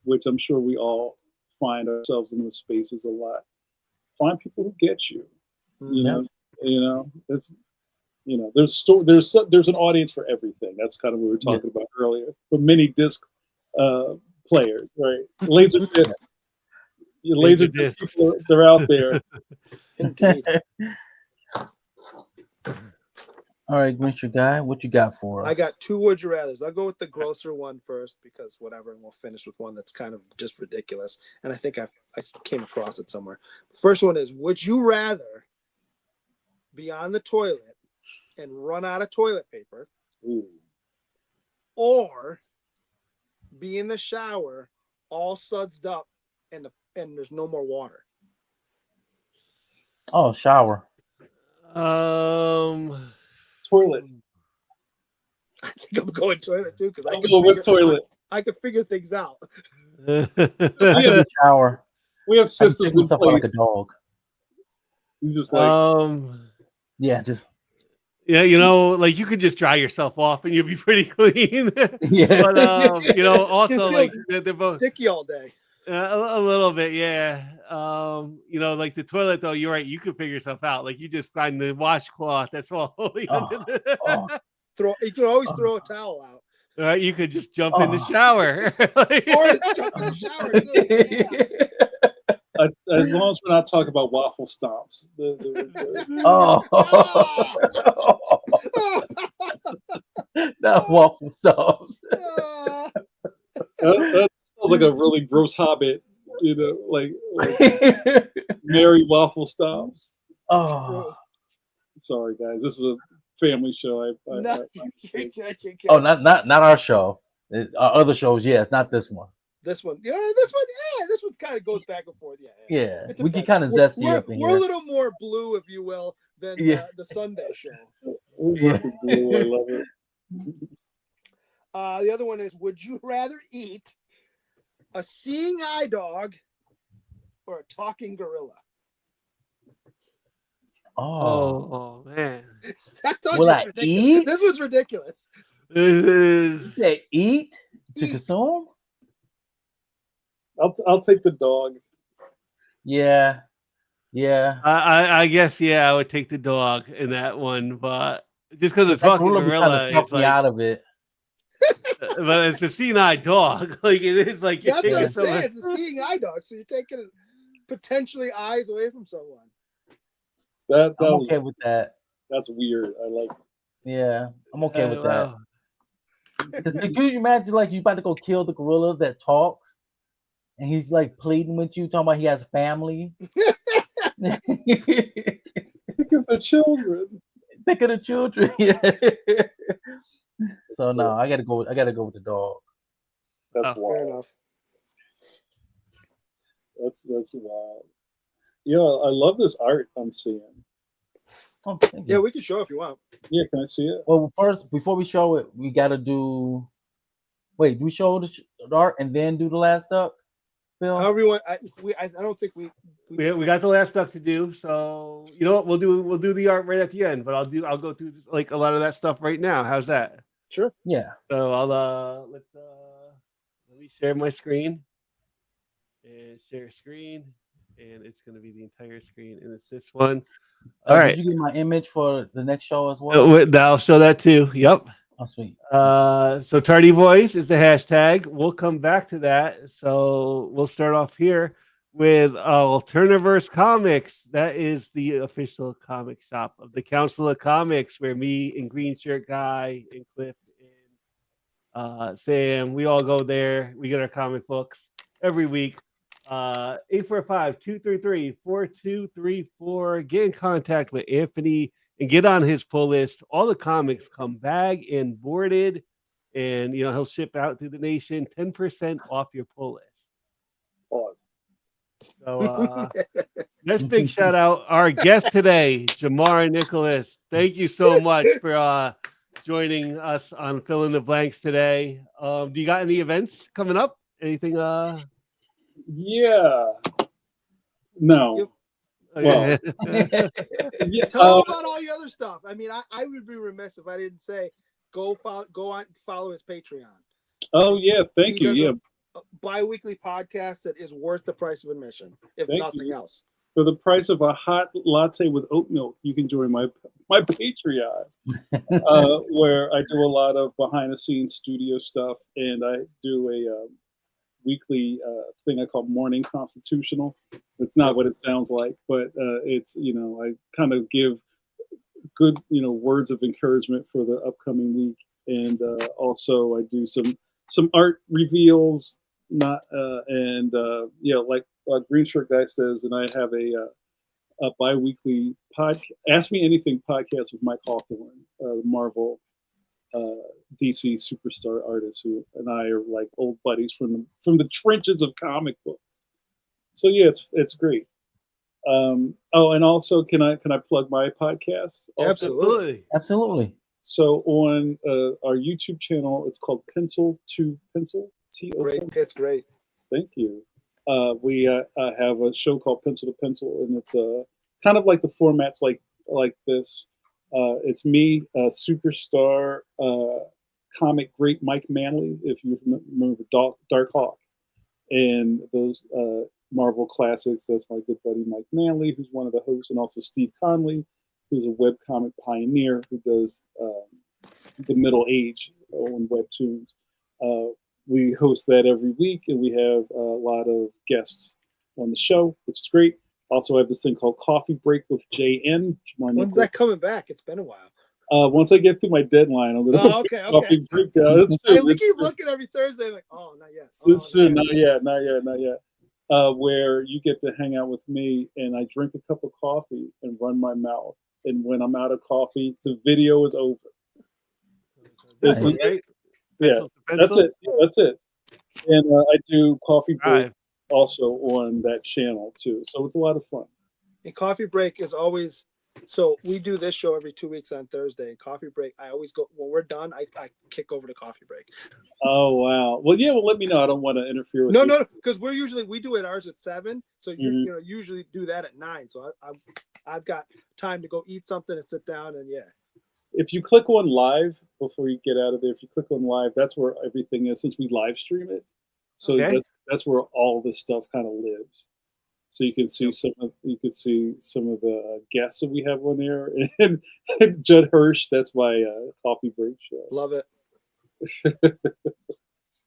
which I'm sure we all find ourselves in those spaces a lot, find people who get you. There's an audience for everything. That's kind of what we were talking about earlier. For mini disc players, right? Laser discs. Laser disc people, they're out there. Indeed. All right, Grinch guy, what you got for us? I got two would you rathers. I'll go with the grosser one first because whatever, and we'll finish with one that's kind of just ridiculous. And I think I came across it somewhere. The first one is: would you rather be on the toilet and run out of toilet paper, or be in the shower all sudsed up and there's no more water? Oh, shower. Toilet. I think I'm going toilet too because I'll go with toilet. I can figure things out. I can shower. We have systems in place. Like a dog. He's just yeah, just Yeah, like you could just dry yourself off and you'll be pretty clean. Yeah. But also You like feel they're both sticky all day. a little bit, yeah. Like the toilet though, you're right. You can figure yourself out. Like you just find the washcloth. That's all. Oh, oh, You can always oh. throw a towel out. Right, you could just jump in the Oh. shower. Or jump in the shower too. Yeah. As long as we're not talking about waffle stomps. Oh. Not waffle stops. That sounds like a really gross hobbit, like Mary Waffle Stomps. Oh. Sorry, guys. This is a family show. No, you're good. Oh, not our show. Our other shows, yes, not this one. This one, this one kind of goes back and forth. Yeah, It we can depends. kind of zesty up in We're here. a little more blue, if you will, than the Sunday show. I love it. The other one is: would you rather eat a seeing eye dog or a talking gorilla? Oh, man. I told will you I it's ridiculous. eat? This one's ridiculous. This is You say eat to Eat. consume? I'll take the dog. Yeah. I guess I would take the dog in that one, but just because the talking Gorilla be trying gorilla to talk is me like, out of it. but it's a senile dog. Like it is like you're That's what taking I'm saying. someone- It's a seeing eye dog, so you're taking potentially eyes away from someone. That I'm was, okay with that. that's weird. I like. Yeah, I'm okay with that. well, 'Cause could you imagine like you about to go kill the gorilla that talks, and he's like pleading with you, talking about he has family. Think of the children. Think of the children. So no, I gotta go with the dog. That's Oh. Fair wild. enough. That's wild. Yeah, I love this art I'm seeing. Oh, thank you. Yeah, we can show if you want. Yeah, can I see it? Well, first, before we show it, we gotta do. Wait, do we show the art and then do the last duck, Phil? However you want. I don't think we we got the last stuff to do, so you know what we'll do the art right at the end, but I'll go through like a lot of that stuff right now. How's that? Sure. Yeah. So I'll let me share my screen and share screen, and it's going to be the entire screen, and it's this one. All right. Did you get my image for the next show as well? I'll show that too. Yep. Oh, sweet. So Tardy Voice is the hashtag. We'll come back to that. So we'll start off here with Alternaverse Comics. That is the official comic shop of the Council of Comics, where me and Green Shirt Guy and Cliff and Sam, we all go there. We get our comic books every week. 845-233-4234. Get in contact with Anthony and get on his pull list. All the comics come bagged and boarded, and he'll ship out through the nation. 10% off your pull list. Pause. So let's big shout out our guest today, JAMAR Nicholas. Thank you so much for joining us on Fill in the Blanks today. Do you got any events coming up? Anything? Yeah. No. Well, yeah, Tell him about all your other stuff. I mean, I would be remiss if I didn't say go follow his Patreon. Oh yeah, thank He you. does Yeah, a bi-weekly podcast that is worth the price of admission, if Thank nothing you. else. for the price of a hot latte with oat milk, you can join my Patreon, where I do a lot of behind the scenes studio stuff, and I do a weekly thing I call Morning Constitutional. It's not what it sounds like, but it's I kind of give good words of encouragement for the upcoming week, and also I do some art reveals, like Green Shirt Guy says, and I have a bi-weekly Ask Me Anything podcast with Mike Hawthorne, Marvel DC superstar artist, who and I are like old buddies from the trenches of comic books. So yeah, it's great. And also can I plug my podcast? Also? Absolutely. So on our YouTube channel, it's called Pencil to Pencil. Great, it's great. Thank you. We have a show called Pencil to Pencil, and it's kind of like the formats like this. It's me, superstar comic great Mike Manley, if you remember Dark Hawk, and those Marvel classics. That's my good buddy Mike Manley, who's one of the hosts, and also Steve Conley, who's a webcomic pioneer who does the Middle Age on webtoons. We host that every week, and we have a lot of guests on the show, which is great. Also, I have this thing called Coffee Break with JN. When's that coming back? It's been a while. Once I get through my deadline, I'm gonna Okay. Coffee Break down. We keep looking every Thursday, like, oh, not yet. It's soon, not yet. Where you get to hang out with me, and I drink a cup of coffee and run my mouth. And when I'm out of coffee, the video is over. That's Nice. it. Yeah, that's it. That's it. And I do Coffee Break also on that channel too. So it's a lot of fun. And Coffee Break is always, so we do this show every 2 weeks on Thursday. And Coffee Break, I always go, when we're done, I kick over to Coffee Break. Oh, wow. Well, yeah, well, let me know. I don't want to interfere with you. No, because we do it ours at 7. So you usually do that at 9. So I've got time to go eat something and sit down, and yeah. If you click on live before you get out of there, if you click on live, that's where everything is, since we live stream it. So that's where all this stuff kind of lives. So you can see some of the guests that we have on there, and Judd Hirsch. That's my Coffee Break show. Love it.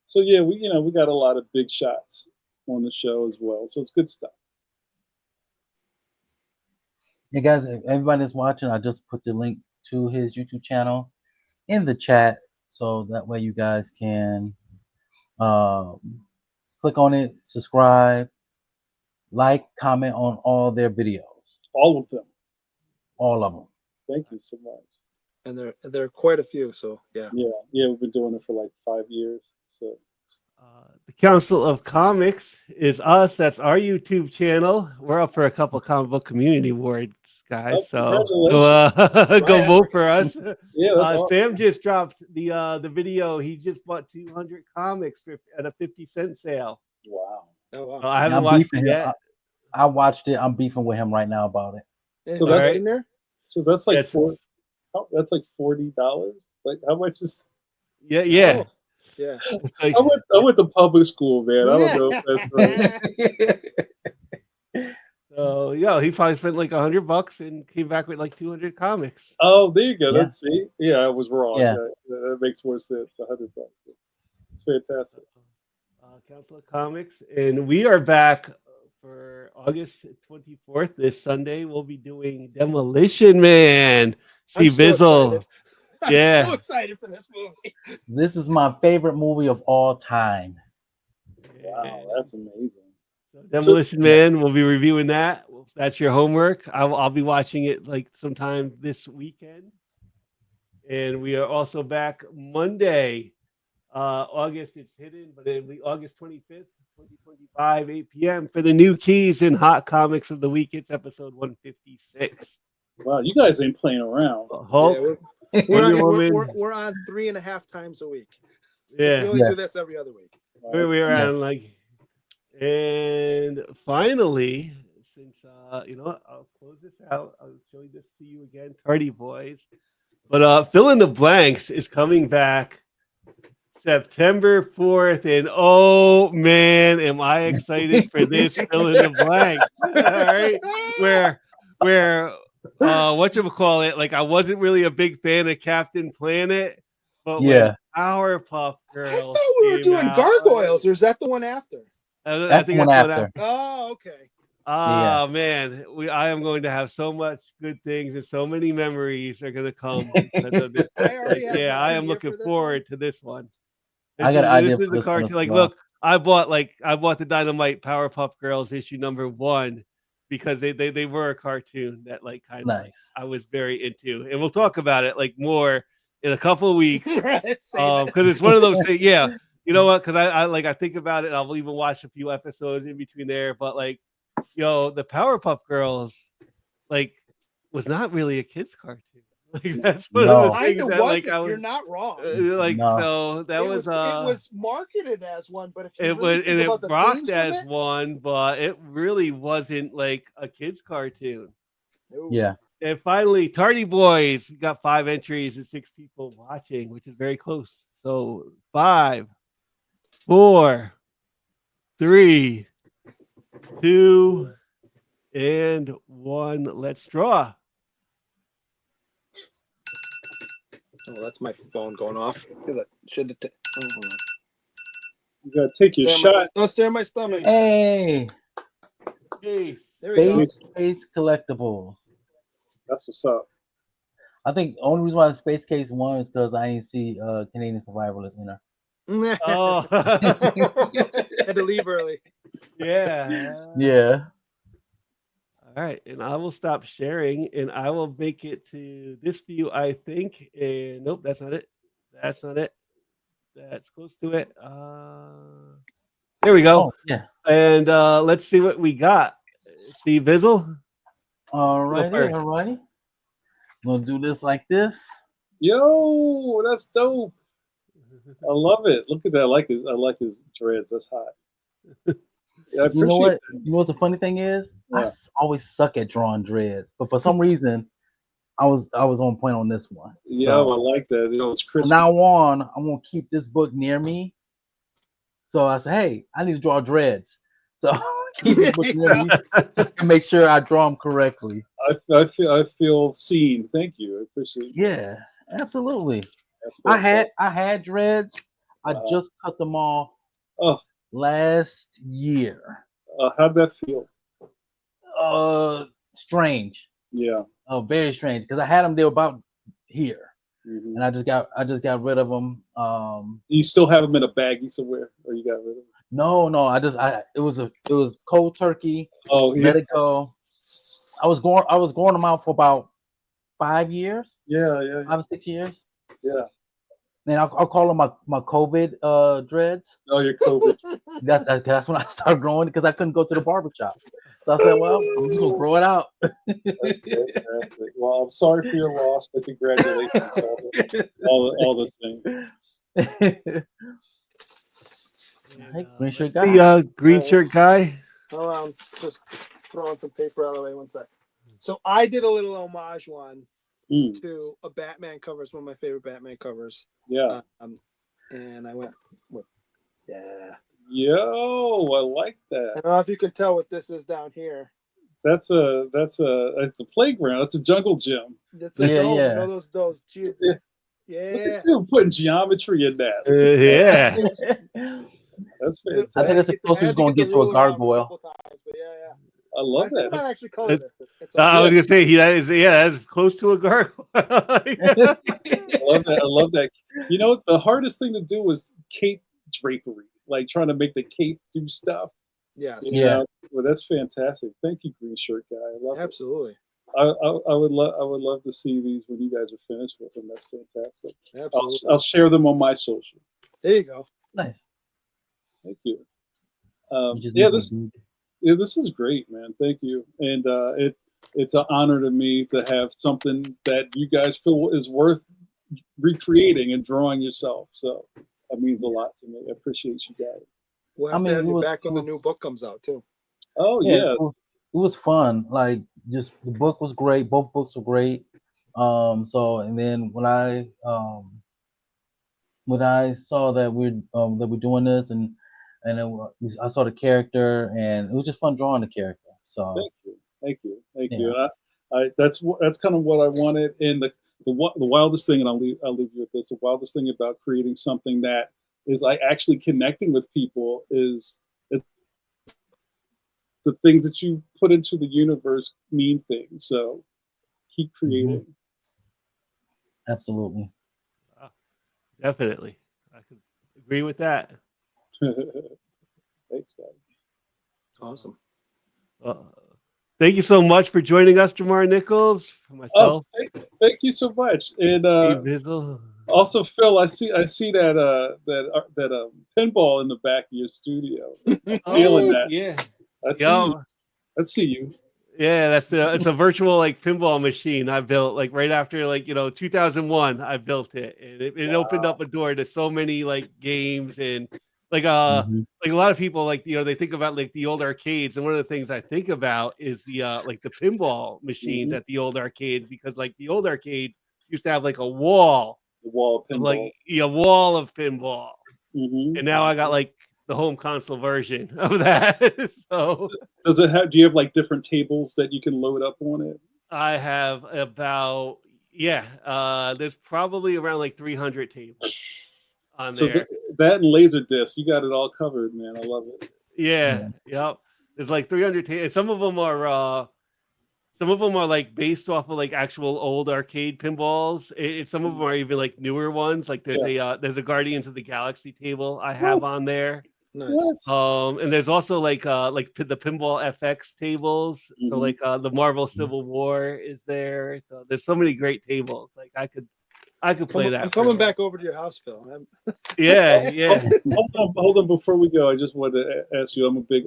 So yeah, we got a lot of big shots on the show as well. So it's good stuff. Hey guys, if everybody's watching, I just put the link to his YouTube channel in the chat, so that way you guys can click on it, subscribe, like, comment on all their videos. All of them. All of them. Thank you so much. And there are quite a few, so yeah. Yeah, we've been doing it for like 5 years. So the Council of Comics is us. That's our YouTube channel. We're up for a couple Comic Book Community Awards, guys. So go vote for us. Yeah, that's awesome. Sam just dropped the video. He just bought 200 comics at a 50-cent sale. Wow. Oh, wow. So I haven't watched it yet. I watched it. I'm beefing with him right now about it. So that's in there. So that's like that's like $40. Like how much is? Yeah. Oh, yeah. Like, I went to public school, man. I don't know if that's right. So he probably spent like $100 and came back with like 200 comics. Oh, there you go. Yeah. Let's see. Yeah, I was wrong. Yeah. That makes more sense. $100. It's fantastic. Council of Comics, and we are back for August 24th. This Sunday, we'll be doing Demolition Man. C-Bizzle. I'm so excited for this movie. This is my favorite movie of all time. Wow, that's amazing. So Demolition Man, we'll be reviewing that. That's your homework. I'll be watching it like sometime this weekend. And we are also back Monday. August, it's hidden, but it'll be August 25th, 2025, 8 p.m. for the new keys and hot comics of the week. It's episode 156. Wow, you guys ain't playing around. Hulk, We're on 3.5 times a week. yeah. We only do this every other week. We're on and finally, since I'll close this out. I'll show this to you again, Tardy Boys. But Fill in the Blanks is coming back September 4th, and oh man, am I excited for this Fill in the Blanks. All right. Where whatchamacallit, like I wasn't really a big fan of Captain Planet, but when Powerpuff Girls. I thought we were doing Gargoyles, or is that the one after? I think that's one after. Oh, okay. Oh man, I am going to have so much good things and so many memories are going to come. I am looking forward to this one. I got an idea for the cartoon. Like, look, I bought the Dynamite Powerpuff Girls issue number 1 because they were a cartoon that like kind of nice. I was very into, and we'll talk about it like more in a couple of weeks. Because it's one of those things. Yeah, you know what? Because I think about it. And I'll even watch a few episodes in between there. But like, the Powerpuff Girls like was not really a kids cartoon. Like that's one of the things that like you're not wrong. So that it was marketed as one, but if you it rocked as one, but it really wasn't like a kids cartoon. Yeah. And finally, Tardy Boys. We got 5 entries and 6 people watching, which is very close. So 5, 4, 3, 2, and 1. Let's draw. Oh, that's my phone going off. Should have. Hold on. You gotta take your shot. Don't stare at my stomach. Hey, Hey, There we go. Space Collectibles. That's what's up. I think the only reason why Space Case won is because I didn't see Canadian Survivalist in her. oh, Had to leave early. yeah. Yeah. All right, and I will stop sharing, and I will make it to this view, I think. And nope, that's not it. That's not it. That's close to it. There we go. Oh, yeah. And let's see what we got. C-Bizzle. Alrighty, first. alrighty. We'll do this like this. Yo, that's dope. I love it. Look at that. I like his dreads. That's hot. Yeah, I You know appreciate what? that. You know what the funny thing is? I Yeah. always suck at drawing dreads, but for some reason, I was on point on this one. Yeah, So, I like that. You know, it's from crispy. now on, I'm gonna keep this book near me. So I said, hey, I need to draw dreads. So keep this book near me to make sure I draw them correctly. I feel seen. Thank you. I appreciate it. Yeah, absolutely. That's I had dreads. I just cut them off Oh. last year. How'd that feel? Strange. Yeah. Oh, very strange. Because I had them there about here, Mhm. and I just got rid of them. Do you still have them in a baggie somewhere, or you got rid of them? No, it was cold turkey. Oh, yeah. Let it go. I was growing them out for about 5 years, Yeah. 5 or 6 years. Yeah. And I'll call them my COVID dreads. Oh, you're COVID. That's when I started growing because I couldn't go to the barbershop. So I said, well, I'm just gonna grow it out. That's fantastic. Well, I'm sorry for your loss, but congratulations. all the same. Hey, green shirt guy. The green shirt guy. Hold on, just throwing some paper out of the way. One sec. So I did a little homage one Mm, to a Batman cover. It's one of my favorite Batman covers. yeah. And I went with, yeah. Yo, I like I that. don't know if you can tell what this is down here. That's the playground. That's a jungle gym. That's Yeah, dome, yeah. You know those Yeah. yeah. You're putting geometry in that. Yeah. That's I fantastic. think that's the closest he's gonna get to a gargoyle. Times, but yeah. I I love think I that. might actually color this. It's I was okay. gonna say that's close to a gargoyle. I love that. You know, the hardest thing to do is cape drapery, like trying to make the cape do stuff. Yes. You Yeah. know? Well, that's fantastic. Thank you, green shirt guy. I love Absolutely. it. I would love to see these when you guys are finished with them. That's fantastic. Absolutely. I'll share them on my social. There you go. Nice. Thank you. You just Yeah, need this to- this is great, man. Thank you. And it's an honor to me to have something that you guys feel is worth recreating and drawing yourself. So that means a lot to me. I appreciate you guys. We'll have I mean, to have it you was- back when it the new was- book comes out too. Oh Yeah, yeah. it was fun. Like, just the book was great. Both books were great. So and then when I saw that we're doing this and then I saw the character and it was just fun drawing the character. So Thank you. Yeah. And that's kind of what I wanted. And the wildest thing, and I'll leave you with this. The wildest thing about creating something that is like actually connecting with people is the things that you put into the universe mean things. So keep creating. absolutely. Definitely, I could agree with that. Thanks, guys. Awesome. Thank you so much for joining us, Jamar Nichols. For myself, Thank you so much. And C-Bizzle. also, Phil, I see that pinball in the back of your studio. Feeling that. Yeah, I see yeah, you. I see you. yeah. It's a virtual like pinball machine I built like right after 2001. I built it, and it opened up a door to so many like games and like Mhm. like a lot of people like they think about like the old arcades, and one of the things I think about is the like the pinball machines Mhm. at the old arcades, because like the old arcade used to have like a wall The wall of pinball. like a wall of pinball, Mhm. and now I got like the home console version of that. So Does it have? Do you have like different tables that you can load up on it? I have about there's probably around like 300 tables on So there. that and Laserdisc, you got it all covered, man. I love it. Yeah, yep. There's like 300 tables. Some of them are like based off of like actual old arcade pinballs. Some of them are even like newer ones. Like there's a Guardians of the Galaxy table I have What? on there. Nice. What? And there's also like the pinball FX tables. So Mhm. like the Marvel Civil War is there. So there's so many great tables. Like I could play that. I'm for coming a back over to your house, Phil. Yeah, yeah. Hold on. Before we go, I just wanted to ask you. I'm a big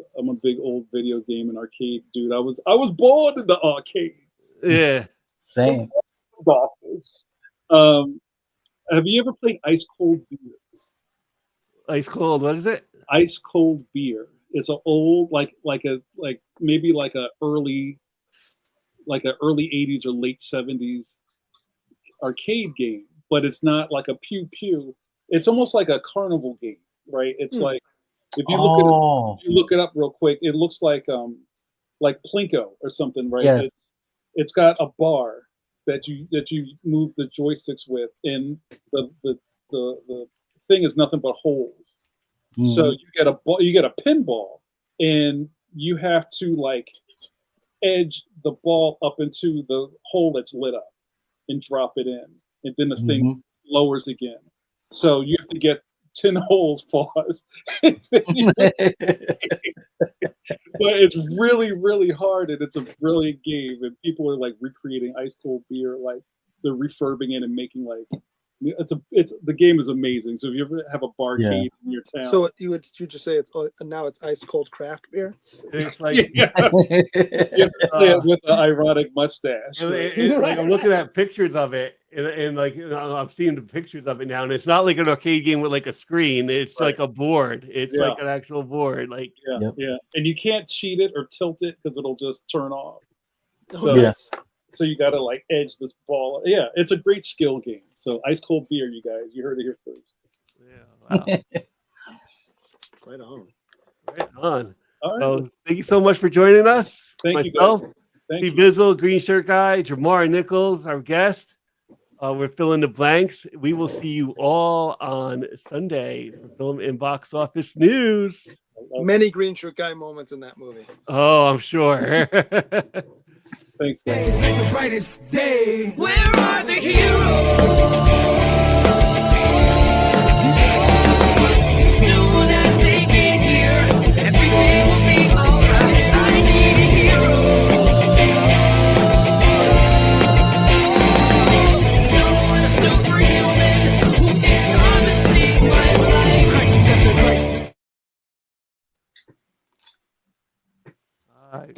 old video game and arcade dude. I was born in the arcades. Yeah. Same. Office. Have you ever played ice cold beer? Ice cold. What is it? Ice cold beer. It's an old maybe like a early 80s or late 70s arcade game, but it's not like a pew pew. It's almost like a carnival game, right? It's like if you look it up real quick, it looks like Plinko or something, right? Yes. It's got a bar that you move the joysticks with, and the thing is nothing but holes. So you get a pinball, and you have to like edge the ball up into the hole that's lit up and drop it in, and then the thing lowers again. So you have to get 10 holes, pause. But it's really, really hard, and it's a brilliant game. And people are like recreating ice cold beer, like they're refurbing it and making like the game is amazing. So if you ever have a barcade in your town, So you just say it's now it's ice cold craft beer? It's like you have to play it with an ironic mustache. like I'm looking at pictures of it, and like I'm seeing the pictures of it now, and it's not like an arcade game with like a screen. It's like a board. It's like an actual board. Like and you can't cheat it or tilt it because it'll just turn off. So so you got to like edge this ball. Yeah, it's a great skill game. So ice cold beer, you guys, you heard it here first. Yeah, wow. Right on. Right on. All right. So thank you so much for joining us. Thank you guys. Thank you. C-Bizzle, Green Shirt Guy, JAMAR Nichols, our guest. We're filling the blanks. We will see you all on Sunday for Film and Box Office News. Many green shirt guy moments in that movie. Oh, I'm sure. Thanks, guys. It's the brightest day. Where are the heroes? Soon as they get here, everything will be alright. I need a hero. Someone superhuman who can come and save my life. Crisis after crisis. All right.